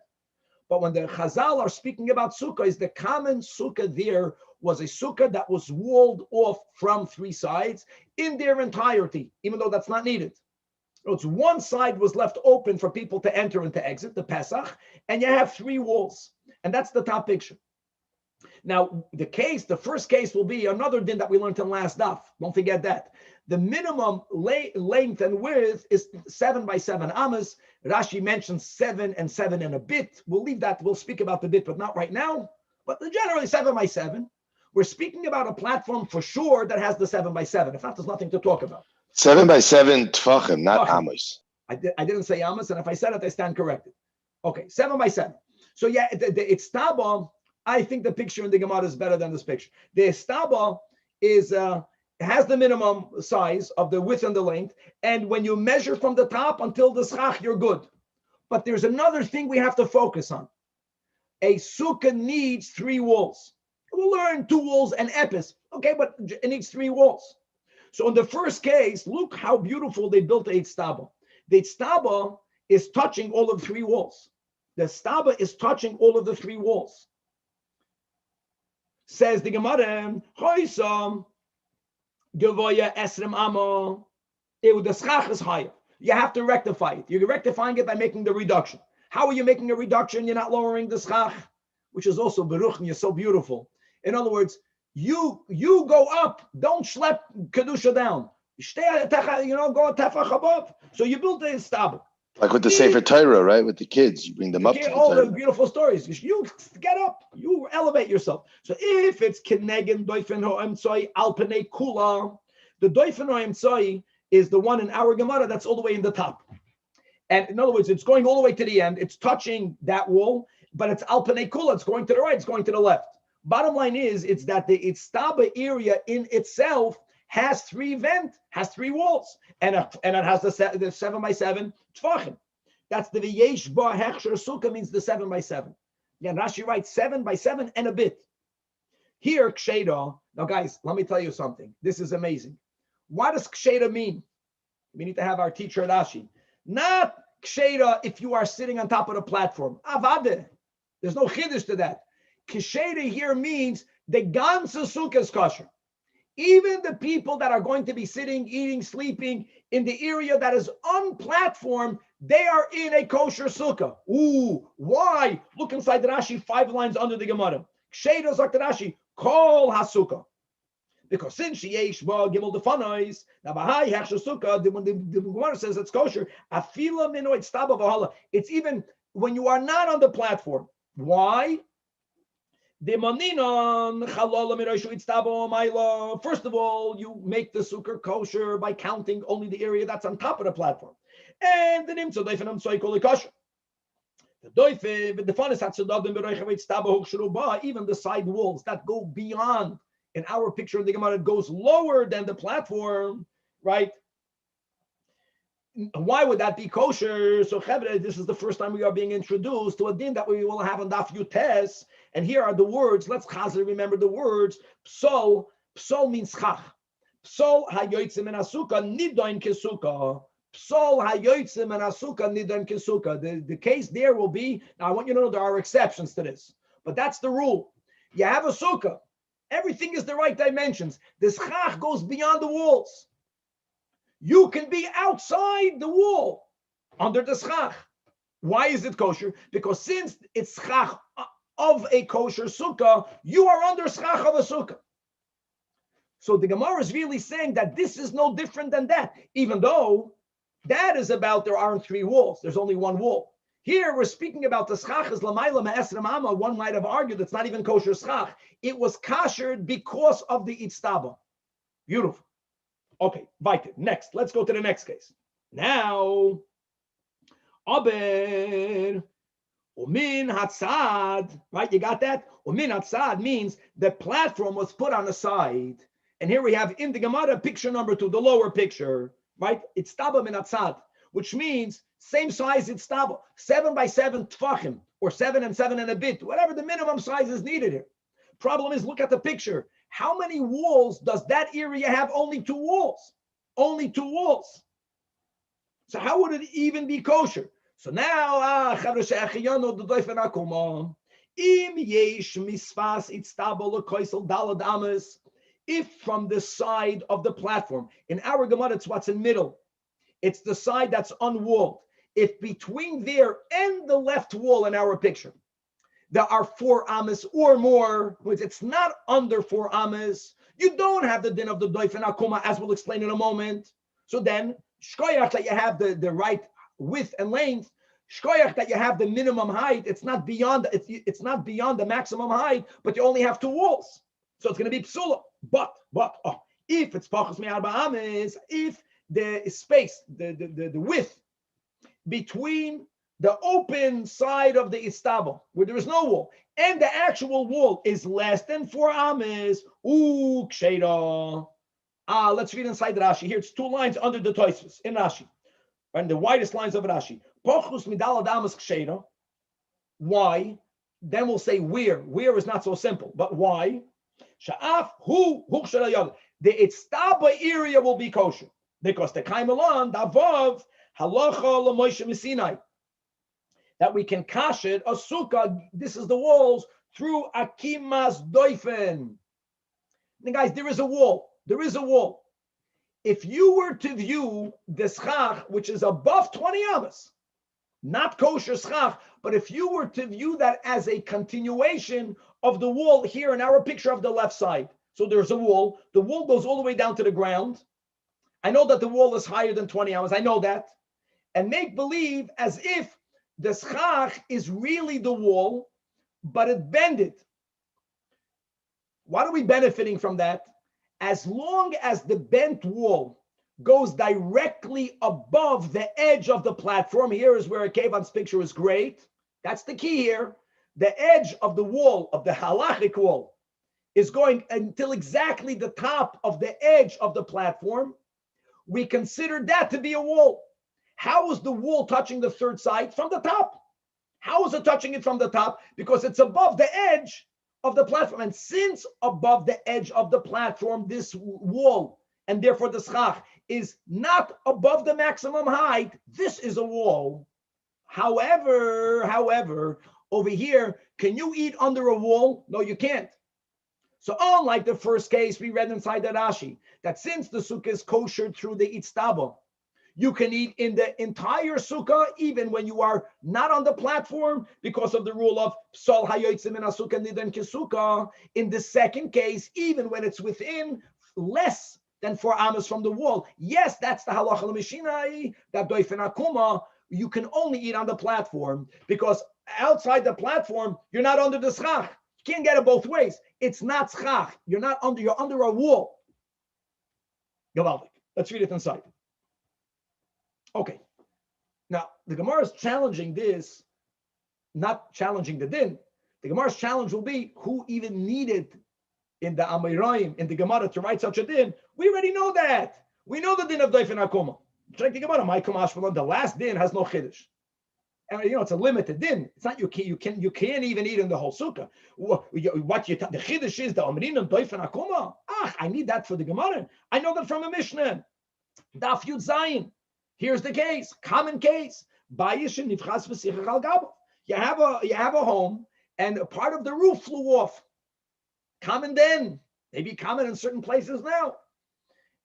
But when the Chazal are speaking about Sukkah, is the common Sukkah there was a Sukkah that was walled off from 3 sides in their entirety, even though that's not needed. So it's one side was left open for people to enter and to exit, the Pesach, and you have 3 walls. And that's the top picture. Now, the first case will be another din that we learned in last daf. Don't forget that. The minimum length and width is 7 by 7 amas. Rashi mentions 7 and 7 and a bit. We'll leave that. We'll speak about the bit, but not right now. But generally 7 by 7. We're speaking about a platform for sure that has the 7 by 7. If not, there's nothing to talk about. 7 by 7 tefachim, not amos. I didn't say amos, and if I said it, I stand corrected. Okay, 7 by 7. So yeah, it's taba. I think the picture in the Gemara is better than this picture. The estaba has the minimum size of the width and the length, and when you measure from the top until the schach, you're good. But there's another thing we have to focus on. A sukkah needs 3 walls. We'll learn 2 walls and epis, okay, but it needs 3 walls. So in the first case, look how beautiful they built the estaba. The estaba is touching all of the 3 walls. The estaba is touching all of the 3 walls. Says the Gemara, Hoysam, Gevoya Esrem Amo. The schach is higher. you have to rectify it. You're rectifying it by making the reduction. How are you making a reduction? You're not lowering the schach, which is also beruch, and you're so beautiful. In other words, you go up, don't schlep kedusha down. Go a tefach above. So you build the istaba. Like with the Sefer Torah, right? With the kids, you bring them up to the all Torah. the beautiful stories. You get up, you elevate yourself. So if it's kenegen doifen ho'emtzoi alpene kula, the doifen ho'emtzoi is the one in our Gemara that's all the way in the top. And in other words, it's going all the way to the end. It's touching that wall, but it's alpene kula. It's going to the right. It's going to the left. Bottom line is, it's that the istaba area in itself has three walls, and it has the 7x7 tefachim. That's the v'yesh ba hechsher Sukah, means the 7x7. Yeah, Rashi writes 7x7 and a bit. Here, ksheda. Now, guys, let me tell you something. This is amazing. What does ksheda mean? We need to have our teacher Rashi. Not ksheda if you are sitting on top of the platform. Avade. There's no chiddush to that. Ksheda here means the ganze Sukah is kosher. Even the people that are going to be sitting, eating, sleeping in the area that is on platform, they are in a kosher sukkah. Ooh, why? Look inside the Rashi, 5 lines under the Gemara. Ksheda zok the Rashi, kol hasukah. Because since sheyesh ba gimel defanais, now bahai hechsher sukkah, when the Gemara says it's kosher, afila mino itstaba v'hala. It's even when you are not on the platform. Why? First of all, you make the sukkah kosher by counting only the area that's on top of the platform. And the nimtza doifen amsoy kol kosher. The doifen, the fun is even the side walls that go beyond. In our picture of the Gemara, it goes lower than the platform, right? Why would that be kosher? So, this is the first time we are being introduced to a din that we will have on Daf Yutes. And here are the words. Let's chazir remember the words. Psol means chach. Psol hayotzim en asukah nidoin kesukah. Psol hayotzim en asukah nidoin kesukah. The case there will be, now I want you to know there are exceptions to this, but that's the rule. You have a sukkah. Everything is the right dimensions. This chach goes beyond the walls. You can be outside the wall under the schach. Why is it kosher? Because since it's schach of a kosher sukkah, you are under schach of a sukkah. So the Gemara is really saying that this is no different than that, even though that is about there aren't 3 walls. There's only 1 wall. Here we're speaking about the schach is lamayla ma'esrem amma. One might have argued it's not even kosher schach. It was kashered because of the itztaba. Beautiful. Okay, weiter. Next, let's go to the next case. Now, aber umin hatzad, right? You got that? Umin hatzad means the platform was put on the side. And here we have in the Gemara picture number 2, the lower picture, right? It's taba min hatzad, which means same size it's taba, 7x7 tfachim, or 7 and 7 and a bit, whatever the minimum size is needed here. Problem is, look at the picture. How many walls does that area have? Only 2 walls. Only 2 walls. So how would it even be kosher? So now, if from the side of the platform, in our Gemara, it's what's in middle. It's the side that's unwalled. If between there and the left wall in our picture, there are 4 amas or more, which it's not under 4 amas, you don't have the din of the doif and akuma, as we'll explain in a moment. So then, shkoyach that you have the right width and length, shkoyach that you have the minimum height, it's not beyond the maximum height, but you only have 2 walls. So it's going to be psula. But if it's pachas me'arba amas, if the space, the width between the open side of the istaba, where there is no wall, and the actual wall is less than 4 amas, ksheda. Let's read inside the Rashi. Here it's 2 lines under the Tosfos in Rashi, and the widest lines of Rashi. Pochus midalad amas ksheda. Why? Then we'll say where. Where is not so simple, but why? Sha'af hu ksheda. The istaba area will be kosher because the kaimalan davav halacha l'Moshe Sinai, that we can kasher a sukkah, this is the walls, through akimas doifen. Now guys, there is a wall. if you were to view the schach, which is above 20 amas, not kosher schach, but if you were to view that as a continuation of the wall here in our picture of the left side. So there's a wall. The wall goes all the way down to the ground. I know that the wall is higher than 20 amas. I know that. And make believe as if the schach is really the wall, but it bended. What are we benefiting from that? As long as the bent wall goes directly above the edge of the platform, here is where a Kevan's picture is great. That's the key here. The edge of the wall, of the halachic wall, is going until exactly the top of the edge of the platform. We consider that to be a wall. How is the wall touching the third side? From the top. How is it touching it from the top? Because it's above the edge of the platform. And since above the edge of the platform, this wall, and therefore the schach, is not above the maximum height, this is a wall. However, over here, can you eat under a wall? No, you can't. So unlike the first case we read inside the Rashi, that since the sukkah is kosher through the itztaba, you can eat in the entire sukkah, even when you are not on the platform, because of the rule of psal hayotzim min hasukah nidan kisukah. In the second case, even when it's within less than 4 amas from the wall, yes, that's the halacha l'mishinai, that doifen akuma, you can only eat on the platform, because outside the platform, you're not under the schach. You can't get it both ways. It's not schach. You're under a wall. Gavaldik. Let's read it inside. Okay. Now, the Gemara is challenging this, not challenging the din. The Gemara's challenge will be who even needed in the Amoraim, in the Gemara, to write such a din. We already know that. We know the din of Doifen Akoma. Check the Gemara. The last din has no chiddush. And it's a limited din. It's not you can't even eat in the whole sukkah. The chiddush is the Omrinim Doifen Akoma. I need that for the Gemara. I know that from a Mishnah. Daf Yud Zayin. Here's the case, common case. You have a home, and a part of the roof flew off. Common then, maybe common in certain places now.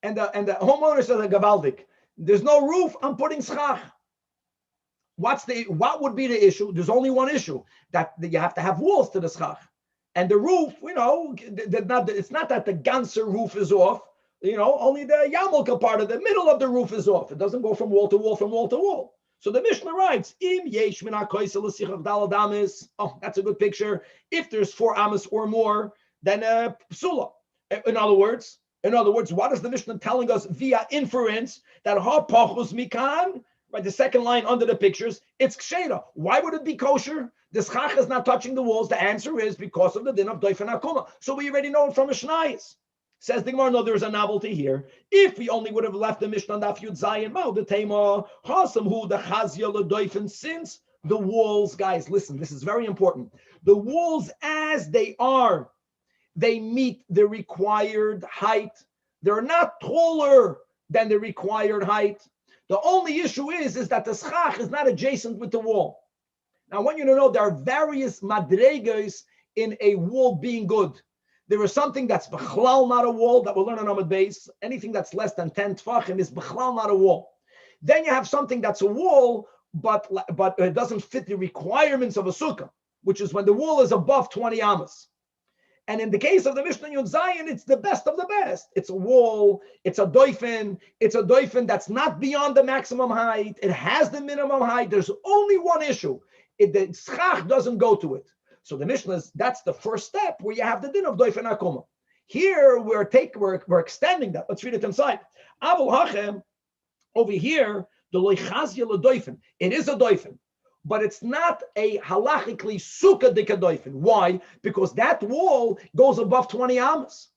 And the homeowner says, "Gavaldik, there's no roof. I'm putting schach." What would be the issue? There's only one issue, that you have to have walls to the schach, and the roof. It's not that the ganzer roof is off. Only the yarmulke part of the middle of the roof is off. It doesn't go from wall to wall, from wall to wall. So the Mishnah writes, that's a good picture. If there's 4 amas or more, then psula. In other words, what is the Mishnah telling us via inference? That ha pachus mikan, right? The second line under the pictures, it's kshera. Why would it be kosher? The schach is not touching the walls. The answer is because of the din of doifen akuma. So we already know it from Mishnayos. Says the Gemara, no, there's a novelty here. If we only would have left the Mishnah on Daf Yud Zayin, the Tema Chasam Hu the Chazia LeDoifen, since the walls, guys, listen, this is very important. The walls as they are, they meet the required height. They're not taller than the required height. The only issue is that the schach is not adjacent with the wall. Now, I want you to know there are various madregas in a wall being good. There is something that's b'chlal not a wall, that we'll learn on Amud Beis. Anything that's less than 10 tfachim is b'chlal not a wall. Then you have something that's a wall, but it doesn't fit the requirements of a sukkah, which is when the wall is above 20 amas. And in the case of the Mishnah Yud Zayin, it's the best of the best. It's a wall, it's a doifen that's not beyond the maximum height. It has the minimum height. There's only one issue. The schach doesn't go to it. So the Mishnah that's the first step where you have the din of doifen akuma. Here we're extending that. Let's read it inside. Avol hachem, over here, the loichazia ledoifen. It is a doifen, but it's not a halachically sukkah dika doifen. Why? Because that wall goes above 20 amas.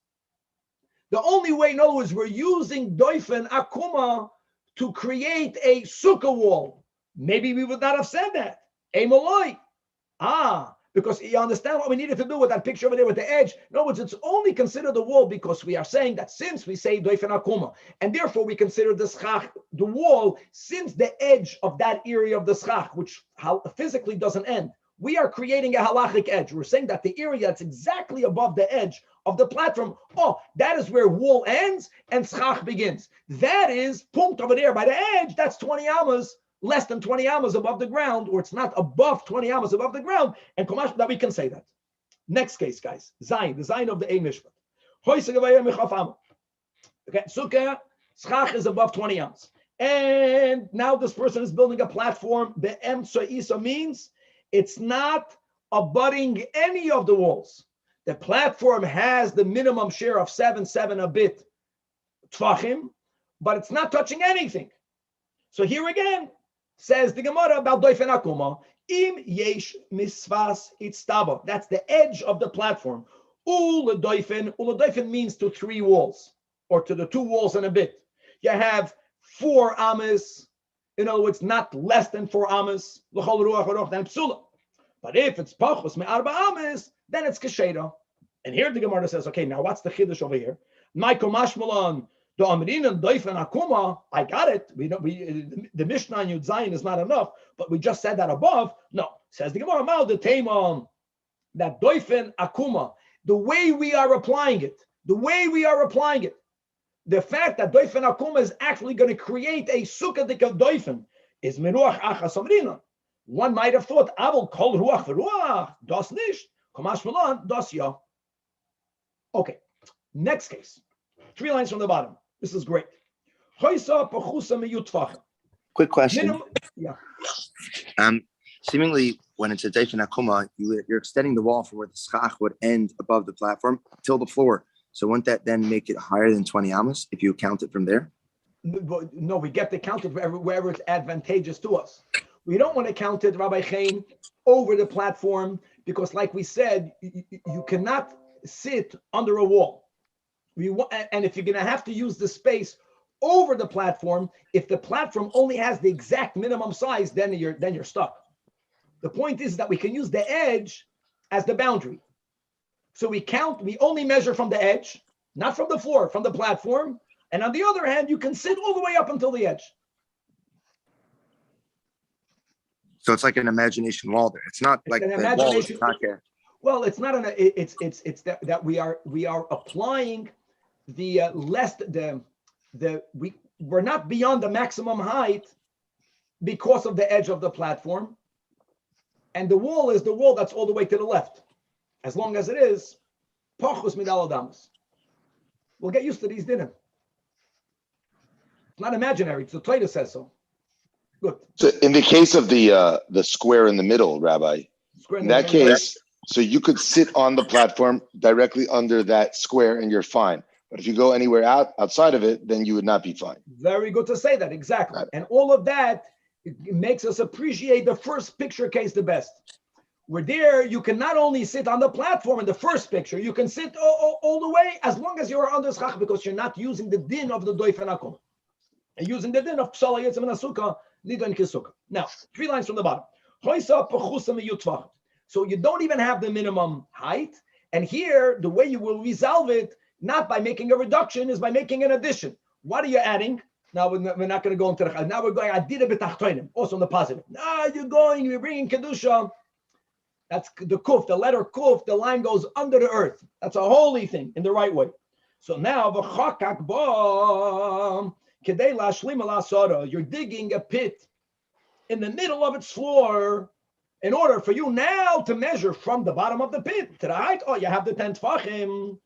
The only way, in other words, we're using doifen akuma to create a sukkah wall. Maybe we would not have said that. Emaloi. Because you understand what we needed to do with that picture over there with the edge. In other words, it's only considered a wall because we are saying that since we say doifen akuma, and therefore we consider the schach, the wall, since the edge of that area of the schach, which physically doesn't end, we are creating a halachic edge. We're saying that the area that's exactly above the edge of the platform. Oh, that is where wall ends and schach begins. That is punkt over there by the edge. That's 20 amas, less than 20 amas above the ground, or it's not above 20 amas above the ground. And Komash, that we can say that. Next case, guys. Zayin, the Zayin of the Mishpat. Okay, Sukah, schach is above 20 amas. And now this person is building a platform. Be'emtsa isa means it's not abutting any of the walls. The platform has the minimum share of 7 a bit tvachim, but it's not touching anything. So here again, says the Gemara about doifen akuma, im yesh misvas itztaba. That's the edge of the platform. Uledoifen means to 3 walls, or to the 2 walls and a bit. You have 4 amas, in other words, not less than 4 amas, l'chol ruach aroch, then psula. But if it's pachos me'arba amas, then it's kesheda. And here the Gemara says, okay, now what's the chiddush over here? My komashmalan, the amrinan doifen akuma, I got it. The Mishnah in Yud Zayin is not enough, but we just said that above. No, says the Gemara, mal the teimon, that doifen akuma, the way we are applying it, the fact that doifen akuma is actually going to create a sukkah of doifen is meruach achas amrinan. One might have thought, Abel kol ruach v'ruach, das nicht, komash malan, das ya. Okay, next case. 3 lines from the bottom. This is great. Quick question. Yeah. Seemingly, when it's a doifen akuma, you're extending the wall from where the schach would end above the platform till the floor. So wouldn't that then make it higher than 20 amas if you count it from there? No, we get to count it wherever it's advantageous to us. We don't want to count it, Rabbi Chaim, over the platform because, like we said, you cannot sit under a wall. And if you're going to have to use the space over the platform, if the platform only has the exact minimum size, then you're stuck. The point is that we can use the edge as the boundary. So we only measure from the edge, not from the floor, from the platform. And on the other hand, you can sit all the way up until the edge. So it's like an imagination wall there. It's not It's like an the imagination. wall is Well, it's not it's that we are applying we're not beyond the maximum height because of the edge of the platform, and the wall is the wall that's all the way to the left. As long as it is, pachus midal adamas. We'll get used to these dinner. It's not imaginary. It's the Torah says so. Good. So in the case of the square in the middle, Rabbi, in that case, so you could sit on the platform directly under that square and you're fine. But if you go anywhere outside of it, then you would not be fine. Very good to say that, exactly. Right. And all of that makes us appreciate the first picture case the best. Where there, you can not only sit on the platform in the first picture, you can sit all the way as long as you're under schach because you're not using the din of the doifen akuma. And using the din of psala yitzim and asukah, nidon kisukah. Now, 3 lines from the bottom. So you don't even have the minimum height. And here, the way you will resolve it, not by making a reduction, is by making an addition. What are you adding? Now, we're not going to go into the... Now we're going, adira b'tachtonim, also in the positive. Now you're bringing kedusha. That's the kuf, the letter kuf, the line goes under the earth. That's a holy thing in the right way. So now, you're digging a pit in the middle of its floor in order for you now to measure from the bottom of the pit to the height. Oh, you have the 10 tfachim.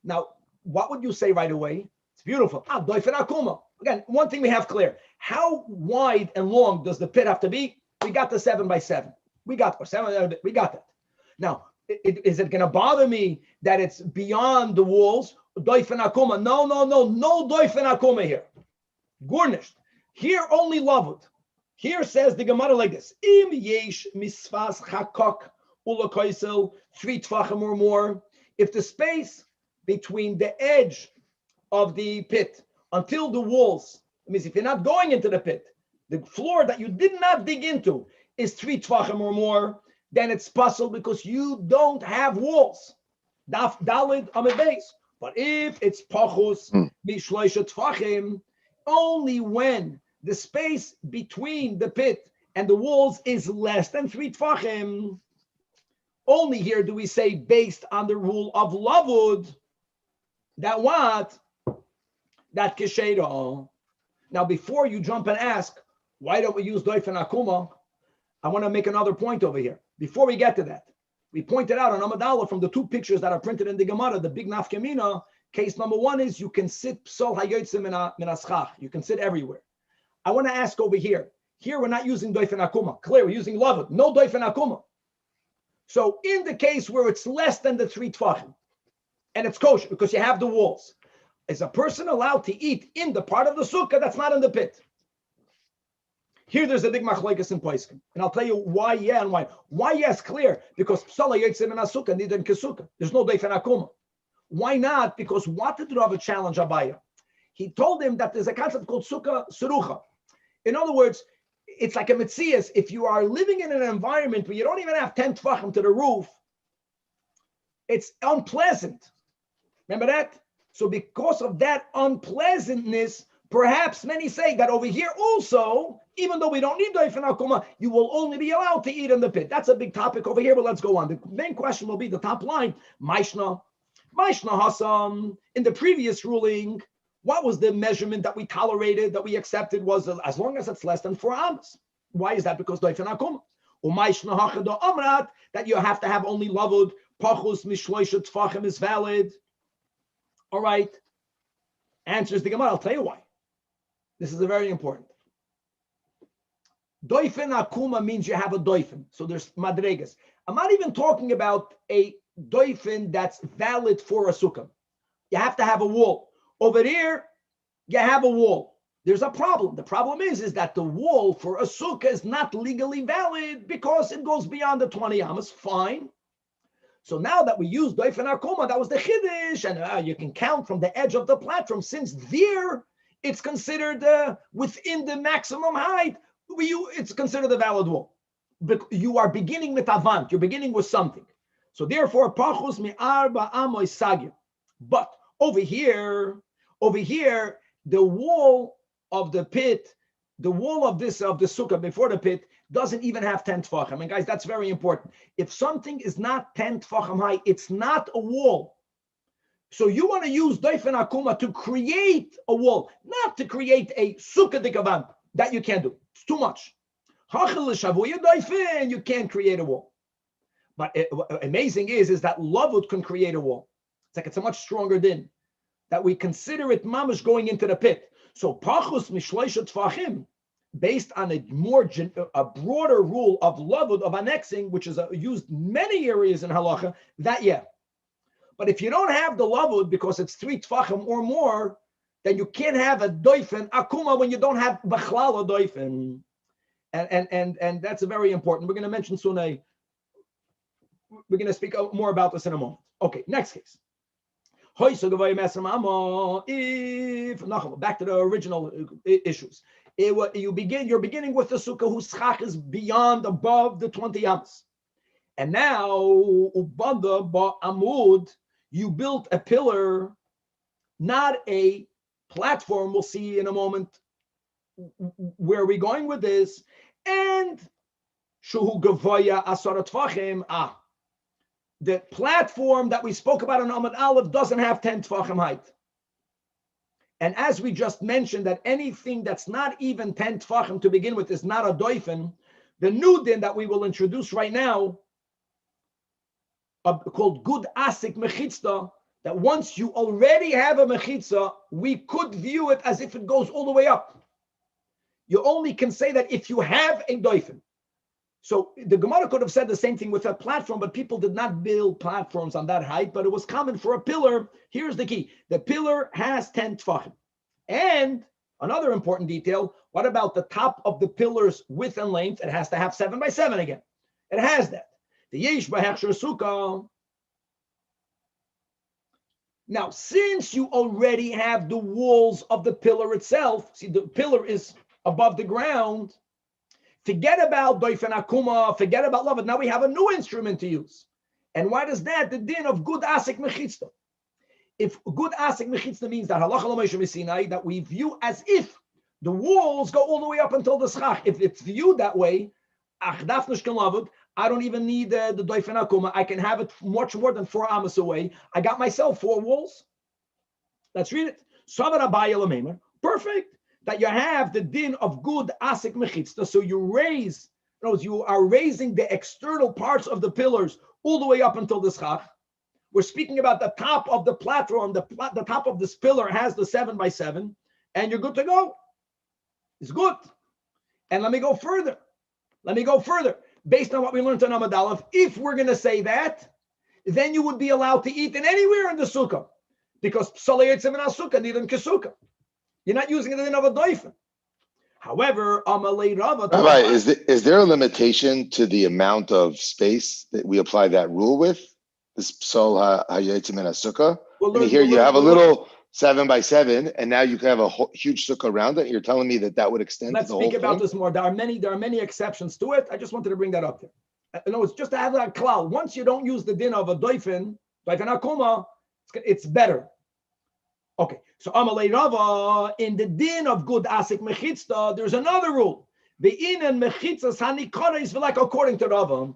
Now, what would you say right away? It's beautiful. Doifen akuma. Again, one thing we have clear. How wide and long does the pit have to be? We got the 7 by 7. We got that. Now, is it going to bother me that it's beyond the walls? Doifen akuma. No doifen akuma here. Gornished. Here only lavud. Here says the Gemara like this: Im yesh misfas chakok ulakoisel 3 tvachim or more. If the space between the edge of the pit until the walls, that means if you're not going into the pit, the floor that you did not dig into is 3 tvachim or more, then it's puzzle because you don't have walls. Daf dalid amid base. But if it's pachus mishloisha tvachim, only when the space between the pit and the walls is less than 3 tvachim, Only here do we say based on the rule of lavud that what? That keshera. Now, before you jump and ask, why don't we use doif and akuma? I want to make another point over here. Before we get to that, we pointed out on Amadallah from the two pictures that are printed in the Gemara, the big nafkamina. Case number one is you can sit psal hayotzim min aschach. You can sit everywhere. I want to ask over here. Here we're not using doif and akuma. Clear, we're using lavud. No doif and akuma. So in the case where it's less than the 3 tfachim, and it's kosher because you have the walls, is a person allowed to eat in the part of the sukkah that's not in the pit? Here there's a big machlokes in Periscope, and I'll tell you why yeah and why. Why yes, clear, because psala yotzim in sukkah neither in kesukah. There's no doif and akuma. Why not? Because what did Rava challenge Abaya? He told him that there's a concept called sukkah serucha. In other words, it's like a metzias. If you are living in an environment where you don't even have 10 tfachim to the roof, it's unpleasant. Remember that? So because of that unpleasantness, perhaps many say that over here also, even though we don't need doif and akuma, you will only be allowed to eat in the pit. That's a big topic over here, but let's go on. The main question will be the top line. Mishnah Hassan, in the previous ruling, what was the measurement that we tolerated, that we accepted, was as long as it's less than 4 amos. Why is that? Because doif and akuma. U'maishna hachado amrat, that you have to have only lavud, pachus mishloisha tfachim is valid. All right. Answers the Gemara. I'll tell you why. This is a very important. Doifen akuma means you have a doifen. So there's madregas. I'm not even talking about a doifen that's valid for a sukkah. You have to have a wall. Over here, you have a wall. There's a problem. The problem is that the wall for a sukkah is not legally valid because it goes beyond the 20 amos. Fine. So now that we use doif and akuma, that was the chiddush, and you can count from the edge of the platform. Since there, it's considered within the maximum height. It's considered a valid wall. But you are beginning with avant. You're beginning with something. So therefore, pachus mi arba amoy sagir. But over here, the wall of the pit, the wall of the sukkah before the pit doesn't even have 10 tfachim. And guys, that's very important. If something is not 10 tfachim high, it's not a wall. So you want to use doif and akuma to create a wall, not to create a sukkah dikavan. That you can't do. It's too much. You can't create a wall. But amazing is that lavud can create a wall. It's a much stronger din. That we consider it mamash going into the pit. So pachus mishloisha tfachim, based on a broader rule of lavud, of annexing, which is used many areas in halacha, that yeah. But if you don't have the lavud because it's 3 tfachim or more, then you can't have a doifen akuma when you don't have bachlal a doifen. And that's very important. We're going to mention soon. We're going to speak more about this in a moment. Okay, next case. Back to the original issues. You're beginning with the sukkah whose schach is beyond, above the 20 amos. And now, ubanda ba amud, you built a pillar, not a platform. We'll see in a moment where are we going with this. And shuhu gavoya asara tvachim. The platform that we spoke about in Amud Aleph doesn't have 10 tfachim height. And as we just mentioned, that anything that's not even 10 tfachim to begin with is not a doifen, the new din that we will introduce right now, called good asik mechitzah, that once you already have a mechitzah, we could view it as if it goes all the way up. You only can say that if you have a doifen. So the Gemara could have said the same thing with a platform, but people did not build platforms on that height, but it was common for a pillar. Here's the key. The pillar has 10 tfachim. And another important detail, what about the top of the pillar's width and length? It has to have 7 by 7 again. It has that. The yesh b'hechsher sukah. Now, since you already have the walls of the pillar itself, see, the pillar is above the ground, forget about doif and akuma, forget about lavud. Now we have a new instrument to use. And why does that? The din of good asik mechitzah. If good asik mechitzah means that halacha l'moshe v'sinai, that we view as if the walls go all the way up until the schach. If it's viewed that way, ach daf nishkan lavud, I don't even need the doifen akuma. I can have it much more than 4 amos away. I got myself 4 walls. Let's read it. Perfect. That you have the din of good asik mechitzta. So you are raising the external parts of the pillars all the way up until the schach. We're speaking about the top of the platform. The top of this pillar has the 7x7, and you're good to go. It's good. And let me go further. Based on what we learned on Amud Aleph, if we're going to say that, then you would be allowed to eat in anywhere in the sukkah, because psalei yitzim in sukkah need in kesukah. You're not using it in of a doifen. However, Amalei Rava. Rabbi, is there a limitation to the amount of space that we apply that rule with? This psal hayitzim in sukkah. Here you have a little 7x7, and now you can have a huge sukkah around it. You're telling me that would extend to the whole thing? Let's speak about this more. There are many exceptions to it. I just wanted to bring that up there. No, it's just to have that klal. Once you don't use the din of a doifen akuma, it's better. Okay, so Amalei Rava, in the din of good asik mechitzta, there's another rule. Be'inan mechitzas hanikoris, like according to Rava.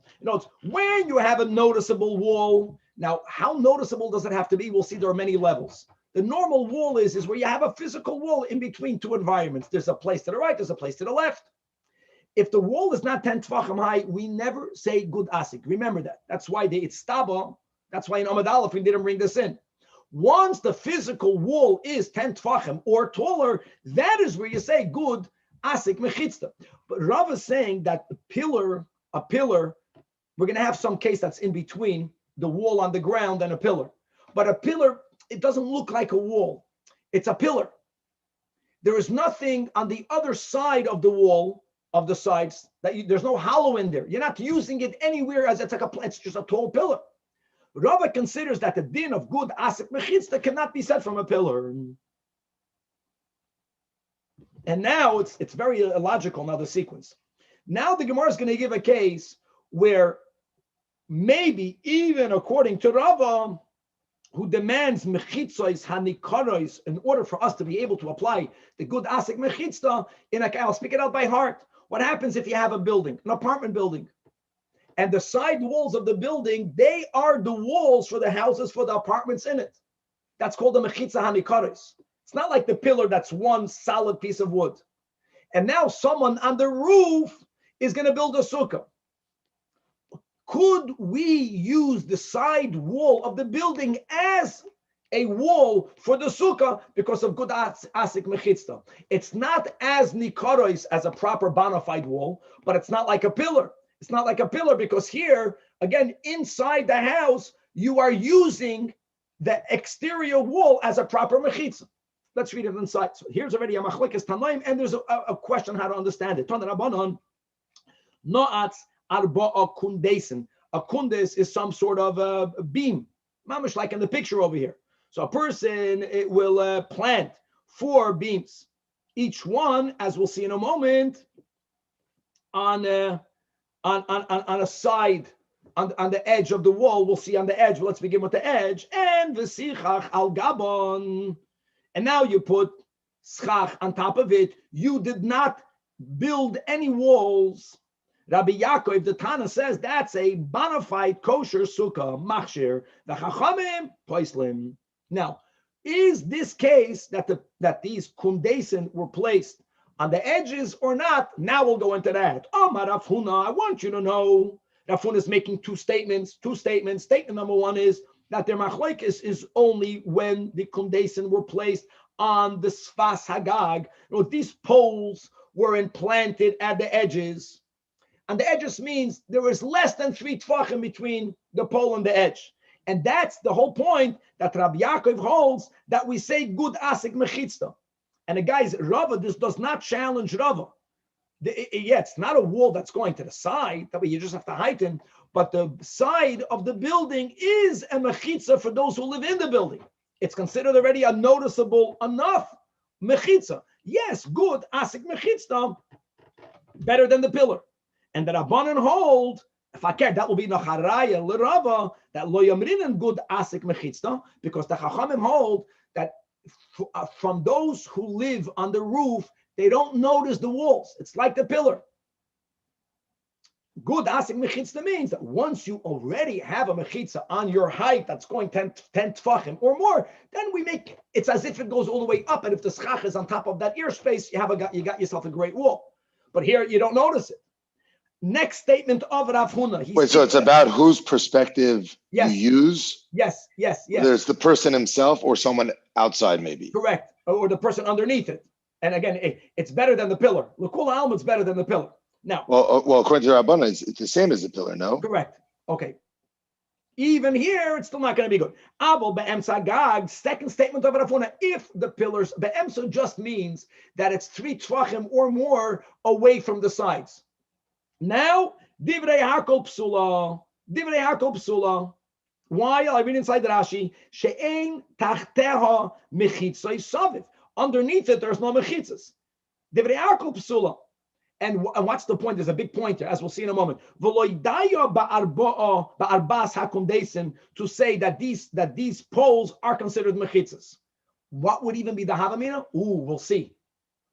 When you have a noticeable wall. Now, how noticeable does it have to be? We'll see there are many levels. The normal wall is where you have a physical wall in between 2 environments. There's a place to the right, there's a place to the left. If the wall is not 10 tefachim high, we never say good asik. Remember that. That's why it's taba. That's why in Amud Aleph we didn't bring this in. Once the physical wall is 10 tefachim or taller, that is where you say good asik mechitzta. But Rav is saying that a pillar, we're going to have some case that's in between the wall on the ground and a pillar. But a pillar, it doesn't look like a wall. It's a pillar. There is nothing on the other side of the wall, of the sides, there's no hollow in there. You're not using it anywhere as it's just a tall pillar. Rava considers that the din of good asik mechitzta cannot be said from a pillar. And now it's very illogical now, the sequence. Now the Gemara is going to give a case where maybe even according to Rava, who demands mechitzos hanikoros in order for us to be able to apply the good asik mechitzta, I'll speak it out by heart. What happens if you have a building, an apartment building, and the side walls of the building, they are the walls for the houses, for the apartments in it. That's called the mechitza hanikoros. It's not like the pillar that's one solid piece of wood. And now someone on the roof is going to build a sukkah. Could we use the side wall of the building as a wall for the sukkah because of good asik mechitzta? It's not as nikoros as a proper bona fide wall, but it's not like a pillar. It's not like a pillar because here, again, inside the house, you are using the exterior wall as a proper mechitza. Let's read it inside. So here's already a machlekes tanaim, and there's a question how to understand it. Tana Rabbanan, no'atz arba'a kundesin. A kundes is some sort of a beam, mamish like in the picture over here. So a person will plant 4 beams, each one, as we'll see in a moment, on a side, on the edge of the wall. We'll see on the edge. But let's begin with the edge. And v'sichach al gabon. And now you put schach on top of it. You did not build any walls. Rabbi Yaakov, the Tana says that's a bona fide kosher sukkah, machshir, the chachamim, poislim. Now, is this case that these kundesin were placed on the edges or not? Now we'll go into that. Amar Rav Huna, I want you to know, Rav Huna is making two statements. Statement number 1 is that their machlekes is only when the kundesin were placed on the sfas hagag. These poles were implanted at the edges. And the edges means there is less than 3 tefachim between the pole and the edge. And that's the whole point that Rabbi Yaakov holds, that we say good asik mechitzta. And the guys, Rava, this does not challenge Rava. It's not a wall that's going to the side, that way you just have to heighten, but the side of the building is a mechitza for those who live in the building. It's considered already a noticeable enough mechitza. Yes, good asik mechitzta, better than the pillar. And the Rabbanan hold, if I care, that will be nacharaya l'Rava, that lo yamrinan good asik mechitzta, because the Chachamim hold that from those who live on the roof, they don't notice the walls. It's like the pillar. good asik mechitza means that once you already have a mechitza on your height that's going 10 tefachim or more, then we make it's as if it goes all the way up. And if the schach is on top of that ear space, you got yourself a great wall. But here you don't notice it. Next statement of Rav Huna. Wait, so it's about whose perspective you use? Yes. There's the person himself or someone outside, maybe. Correct. Or the person underneath it. And again, it's better than the pillar. L'kul ha'alma, it's better than the pillar. Now, well, according to Rabbana, it's the same as the pillar, no? Correct. Okay. Even here, it's still not going to be good. Abel be'emsa gag, second statement of Rav Huna, if the pillars, be'emsa just means that it's 3 tvachim or more away from the sides. Now, divrei hakol psula. Why? I read inside the Rashi, she'ein tachteha mechitzai saviv. Underneath it, there's no mechitzas. Divrei hakol psula. And what's the point? There's a big point here, as we'll see in a moment. To say that these poles are considered mechitzas. What would even be the havamina? We'll see.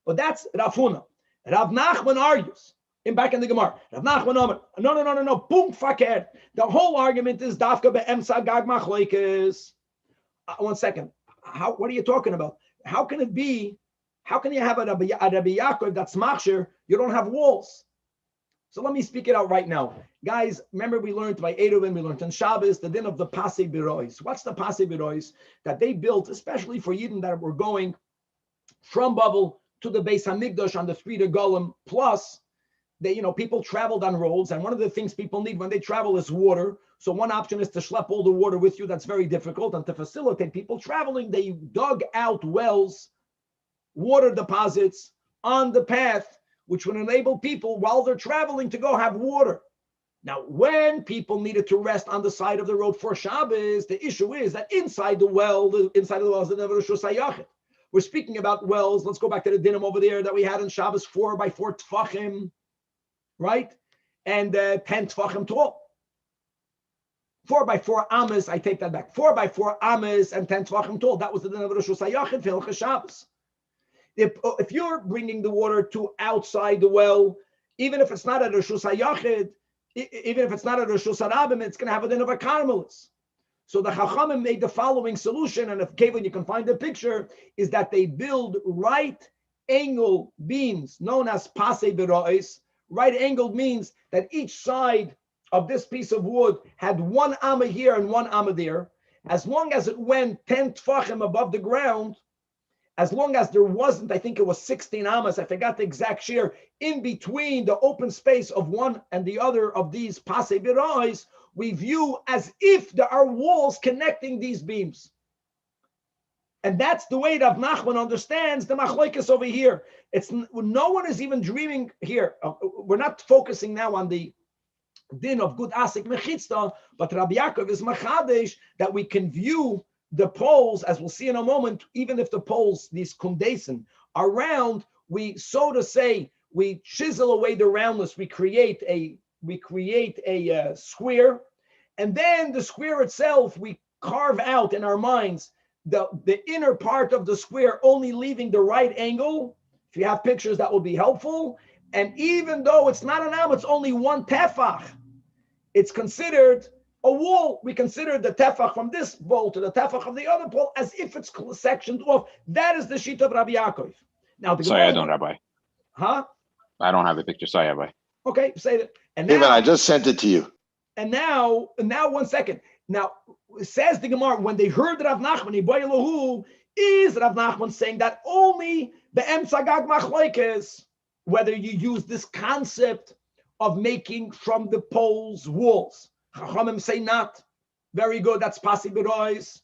But that's Rav Huna. Rav Nachman argues. Back in the Gemara, Rav Nachman Omer, no, boom, faker. The whole argument is dafka be'emsa gag machlokes. 1 second. What are you talking about? How can it be? How can you have a Rabbi Yaakov that's machshir? You don't have walls. So let me speak it out right now. Guys, remember we learned by Eruvin, we learned on Shabbos, the din of the Pasei Birois. What's the Pasei Birois? That they built, especially for Yidden that were going from Babel to the Beis Hamikdash on the street of Golem, plus people traveled on roads, and one of the things people need when they travel is water. So one option is to schlep all the water with you. That's very difficult. And to facilitate people traveling, they dug out wells, water deposits on the path, which would enable people while they're traveling to go have water. Now, when people needed to rest on the side of the road for Shabbos, the issue is that inside the well is the never shusayachet. We're speaking about wells. Let's go back to the dinim over there that we had in Shabbos, 4 by 4 tfachim, right? And 10 tfachim tall. 4 by 4 amas, I take that back. 4 by 4 amas and 10 tfachim tall. That was the din of Rosh Hashanah, Hilchos Shabbos. If you're bringing the water to outside the well, even if it's not a Rosh Hashanah, even if it's not a Rosh Hashanah, it's going to have a din of a carmelis. So the Chachamim made the following solution, and if Kevin, you can find the picture, is that they build right angle beams known as pasei berois. Right angled means that each side of this piece of wood had 1 amma here and 1 amma there. As long as it went 10 tfachim above the ground, as long as there wasn't, I think it was 16 ammas, I forgot the exact shiur, in between the open space of one and the other of these pasei berois, we view as if there are walls connecting these beams. And that's the way Rav Nachman understands the machlokes over here. No one is even dreaming here. We're not focusing now on the din of good asik mechitzta, but Rabbi Yaakov is machadesh that we can view the poles, as we'll see in a moment, even if the poles, these kundesin, are round, we, so to say, we chisel away the roundness, we create a square, and then the square itself, we carve out in our minds the inner part of the square, only leaving the right angle. If you have pictures, that will be helpful. And even though it's not an am, it's only 1 tefach. It's considered a wall. We consider the tefach from this pole to the tefach of the other pole as if it's sectioned off. That is the sheet of Rabbi Yaakov. Now, sorry, I don't, Rabbi. Huh? I don't have the picture. Sorry, Rabbi. Okay, say that. And now, Even I just sent it to you. And now 1 second. Now, says the Gemara, when they heard Rav Nachman, Elyahu, is Rav Nachman saying that only the emsa gag machlokes, whether you use this concept of making from the poles walls. Chachamim say not. Very good, that's pasei berois.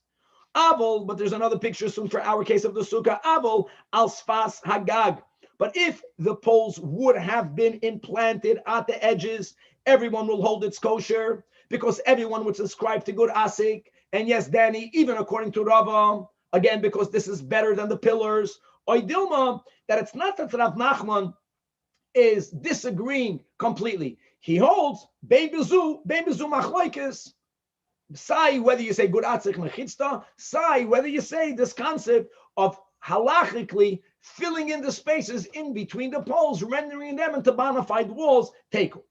Abel, but there's another picture soon for our case of the Sukah. Abel al sfas hagag. But if the poles would have been implanted at the edges, everyone will hold its kosher, because everyone would subscribe to good asik. And yes, Danny, even according to Rava, again, because this is better than the pillars. Oy Dilma, that it's not that Rav Nachman is disagreeing completely. He holds bein bezu machlokes. Sai, whether you say good atzich mechitzta, sai, whether you say this concept of halachically filling in the spaces in between the poles, rendering them into bona fide walls, teku.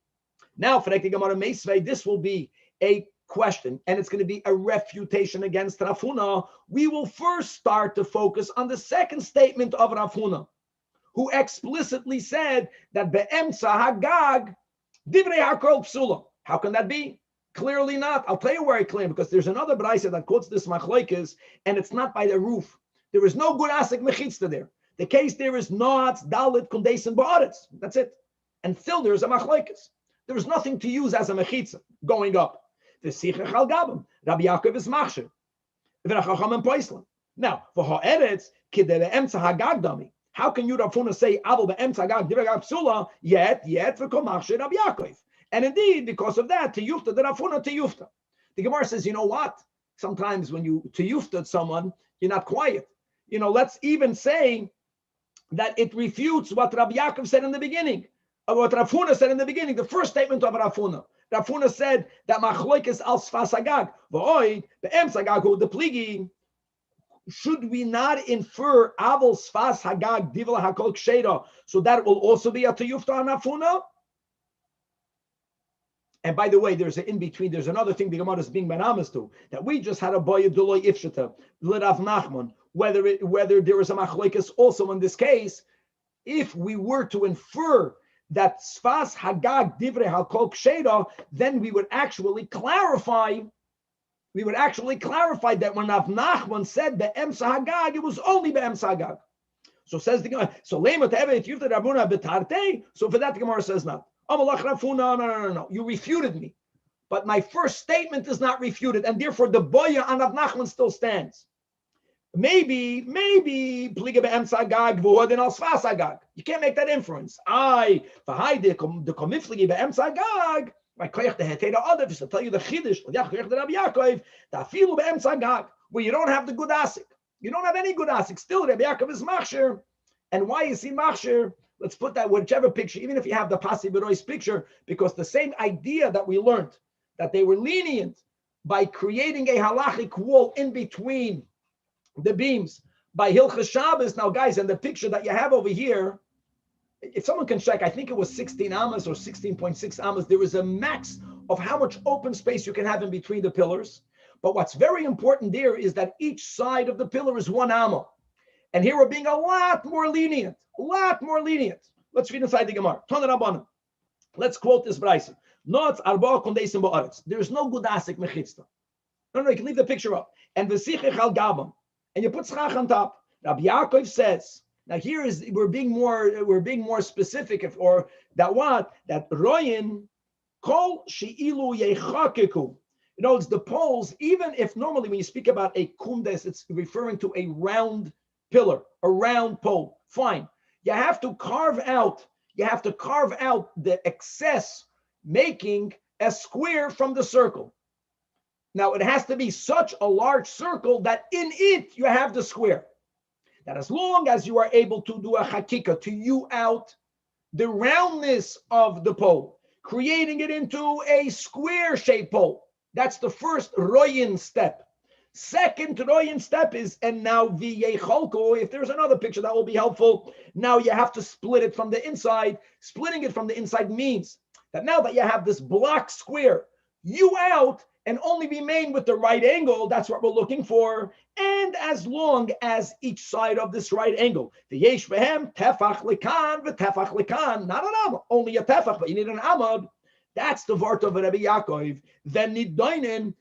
Now, for the Gemara Meisvei, this will be a question, and it's going to be a refutation against Rav Huna. We will first start to focus on the second statement of Rav Huna, who explicitly said that be'emtza hagag divrei hakol psula. How can that be? Clearly not. I'll tell you where I claim, because there's another brayso that quotes this machlokes, and it's not by the roof. There is no good asik mechitzta there. The case there is noats, dalit, kundesim, ba'aretz. That's it. And still there's a machlokes. There is nothing to use as a mechitza going up. The sichach al gabim. Rabbi Yaakov is machshir. V'rachacham poislan. Now, for ha'eretz kidei be'emtza hagag dami. How can you Rav Huna say avol be'emtza hagag divrei hagag psula yet v'kol machshir Rabbi Yaakov? And indeed, because of that, tiyufta the Rav Huna tiyufta. The Gemara says, you know what? Sometimes when you tiyufta someone, you're not quiet. Let's even say that it refutes what Rabbi Yaakov said in the beginning, or what Rav Huna said in the beginning, the first statement of Rav Huna. Rav Huna said that machlokes al sfas hagag v'oid be'emtza hagag hu depligi. Should we not infer avol sfas hagag divla hakol ksheda, so that it will also be a tiyufta on Rav Huna? And by the way, there's an in-between, there's another thing the Gemara is being banamas to, that we just had a boya duloi ifshata, l'Rav Nachman, whether there is a machlokes also in this case. If we were to infer that sfas hagag divrei hakol ksheda, then we would actually clarify that when Rav Nachman said be'emtza hagag, it was only be'emtza hagag. So says the Gemara, so lema te'eve if you've the Rabuna betarte, so for that the Gemara says not. No. You refuted me. But my first statement is not refuted, and therefore the boya on Rav Nachman still stands. Maybe, pliga be'emtza hagag v'hodin al sfas hagag. You can't make that inference. The komifligi be'emtza hagag, my koyach the hetera adav is to tell you the chiddush, koyach the Rabbi Yaakov, ta'afilu be'emtza hagag, where you don't have the good asik. You don't have any good asik. Still, Rabbi Yaakov is machshir. And why is he machshir? Let's put that whichever picture, even if you have the Pasi Berois picture, because the same idea that we learned, that they were lenient by creating a halachic wall in between the beams by Hilchas Shabbos. Now, guys, in the picture that you have over here, if someone can check, I think it was 16 amas or 16.6 amas. There is a max of how much open space you can have in between the pillars. But what's very important there is that each side of the pillar is 1 amma. And here we're being a lot more lenient. Let's read inside the Gemara. Let's quote this brayso. There's no good asik mechitzta. No, you can leave the picture up. And v'sichich al gabam, and you put schach on top. Rabbi Yaakov says. Now here is we're being more specific. That royin kol sheilu yechakeku. It's the poles. Even if normally when you speak about a kundes, it's referring to a round pillar, a round pole. Fine. You have to carve out the excess, making a square from the circle. Now it has to be such a large circle that in it you have the square. That as long as you are able to do a hakika, to hew out the roundness of the pole, creating it into a square-shaped pole. That's the first royin step. Second royin step is, and now v'yecholko, if there's another picture that will be helpful, now you have to split it from the inside. Splitting it from the inside means that now that you have this block square, you out and only remain with the right angle. That's what we're looking for. And as long as each side of this right angle, the yesh behem tefach likan v'tefach likan, not an amad, only a tefach, but you need an amad. That's the vart of Rabbi Yaakov. Then nidainin,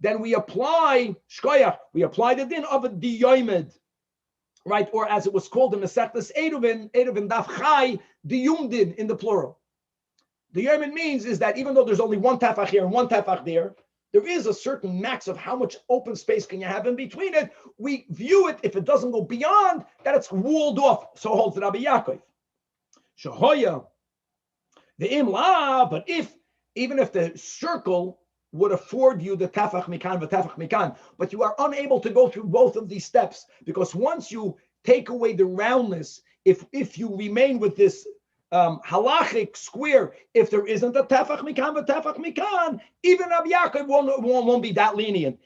then we apply shkoyach. We apply the din of a diyomed, right? Or as it was called in the Masechtas Eruvin daf chai diyumdin in the plural. The Yemen means is that even though there's only one tefach here and one tefach there is a certain max of how much open space can you have in between it. We view it, if it doesn't go beyond, that it's walled off. So holds Rabbi Yaakov. Shahoya, the imla, but even if the circle would afford you the tefach mikan v'tefach mikan, but you are unable to go through both of these steps, because once you take away the roundness, if you remain with this halachic square, if there isn't a tefach mikan v'tefach mikan, even Rabbi Yaakov won't be that lenient.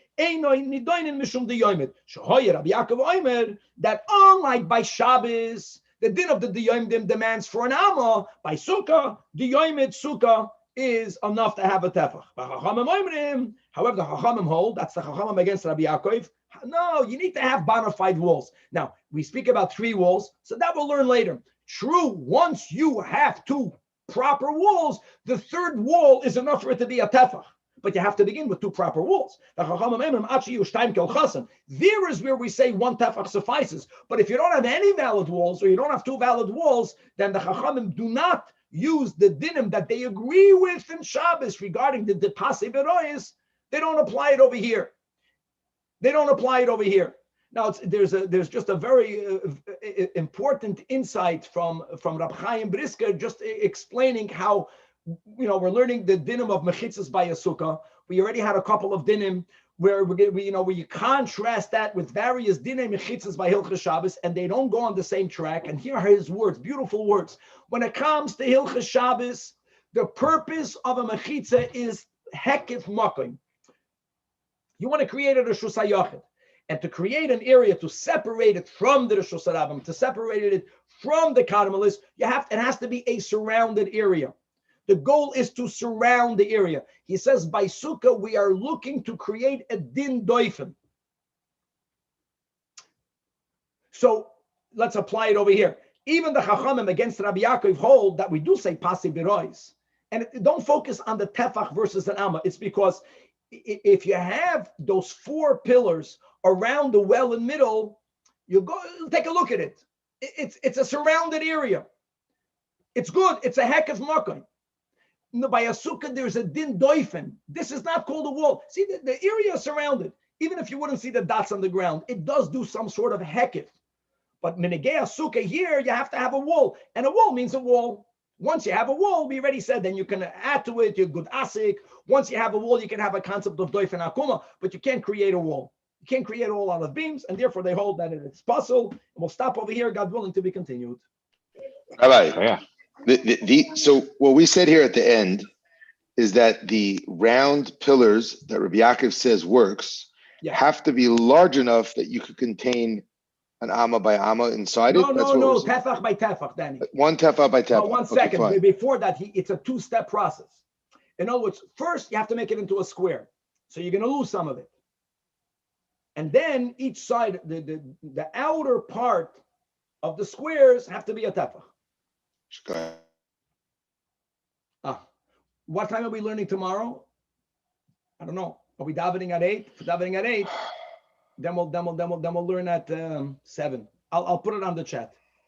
That unlike by Shabbos, The din of the Diyoimdim demands for an Amma by Sukah. Diyoimid Sukah is enough to have a tefach. However, the Chachamim hold, that's the Chachamim against Rabbi Yaakov. No, you need to have bona fide walls. Now, we speak about 3 walls, so that we'll learn later. True, once you have 2 proper walls, the 3rd wall is enough for it to be a tefach. But you have to begin with 2 proper walls. There is where we say 1 tefach suffices. But if you don't have any valid walls, or you don't have 2 valid walls, then the Chachamim do not use the dinim that they agree with in Shabbos regarding the depase berois. They don't apply it over here. Now, there's just a very important insight from Rab Chaim Brisker, just explaining how, we're learning the dinim of mechitzas by a sukkah. We already had a couple of dinim where where you contrast that with various dinim mechitzas by Hilchas Shabbos, and they don't go on the same track. And here are his words, beautiful words. When it comes to Hilchas Shabbos, the purpose of a mechitza is hekif makom. You want to create a Reshus HaYachid. And to create an area to separate it from the Reshus HaRabim, to separate it from the Karmelis, it has to be a surrounded area. The goal is to surround the area. He says, by Sukkah, we are looking to create a din doifen. So let's apply it over here. Even the Chachamim against Rabbi Yaakov hold that we do say pasi birois. And don't focus on the tefach versus an amma. It's because if you have those 4 pillars around the well in middle, you go take a look at it. It's a surrounded area. It's good. It's a heck of makom. By a sukkah, there's a din doifen. This is not called a wall. See, the area is surrounded. Even if you wouldn't see the dots on the ground, it does do some sort of hekif. But minigei sukkah here, you have to have a wall. And a wall means a wall. Once you have a wall, we already said, then you can add to it, you're good asik. Once you have a wall, you can have a concept of doifen akuma, but you can't create a wall. You can't create a wall out of beams, and therefore they hold that it's possible. And we'll stop over here, God willing, to be continued. Rabbi, Yeah. So what we said here at the end is that the round pillars that Rabbi Yaakov says works have to be large enough that you could contain an amma by amma inside it. No, tefach by tefach, Danny. 1 tefach by tefach. 1 second. Okay, before that, it's a 2-step process. In other words, first you have to make it into a square, so you're going to lose some of it, and then each side, the outer part of the squares have to be a tefach. What time are we learning tomorrow? I don't know. Are we davening at 8? If we're davening at 8, then we'll learn at 7. I'll put it on the chat.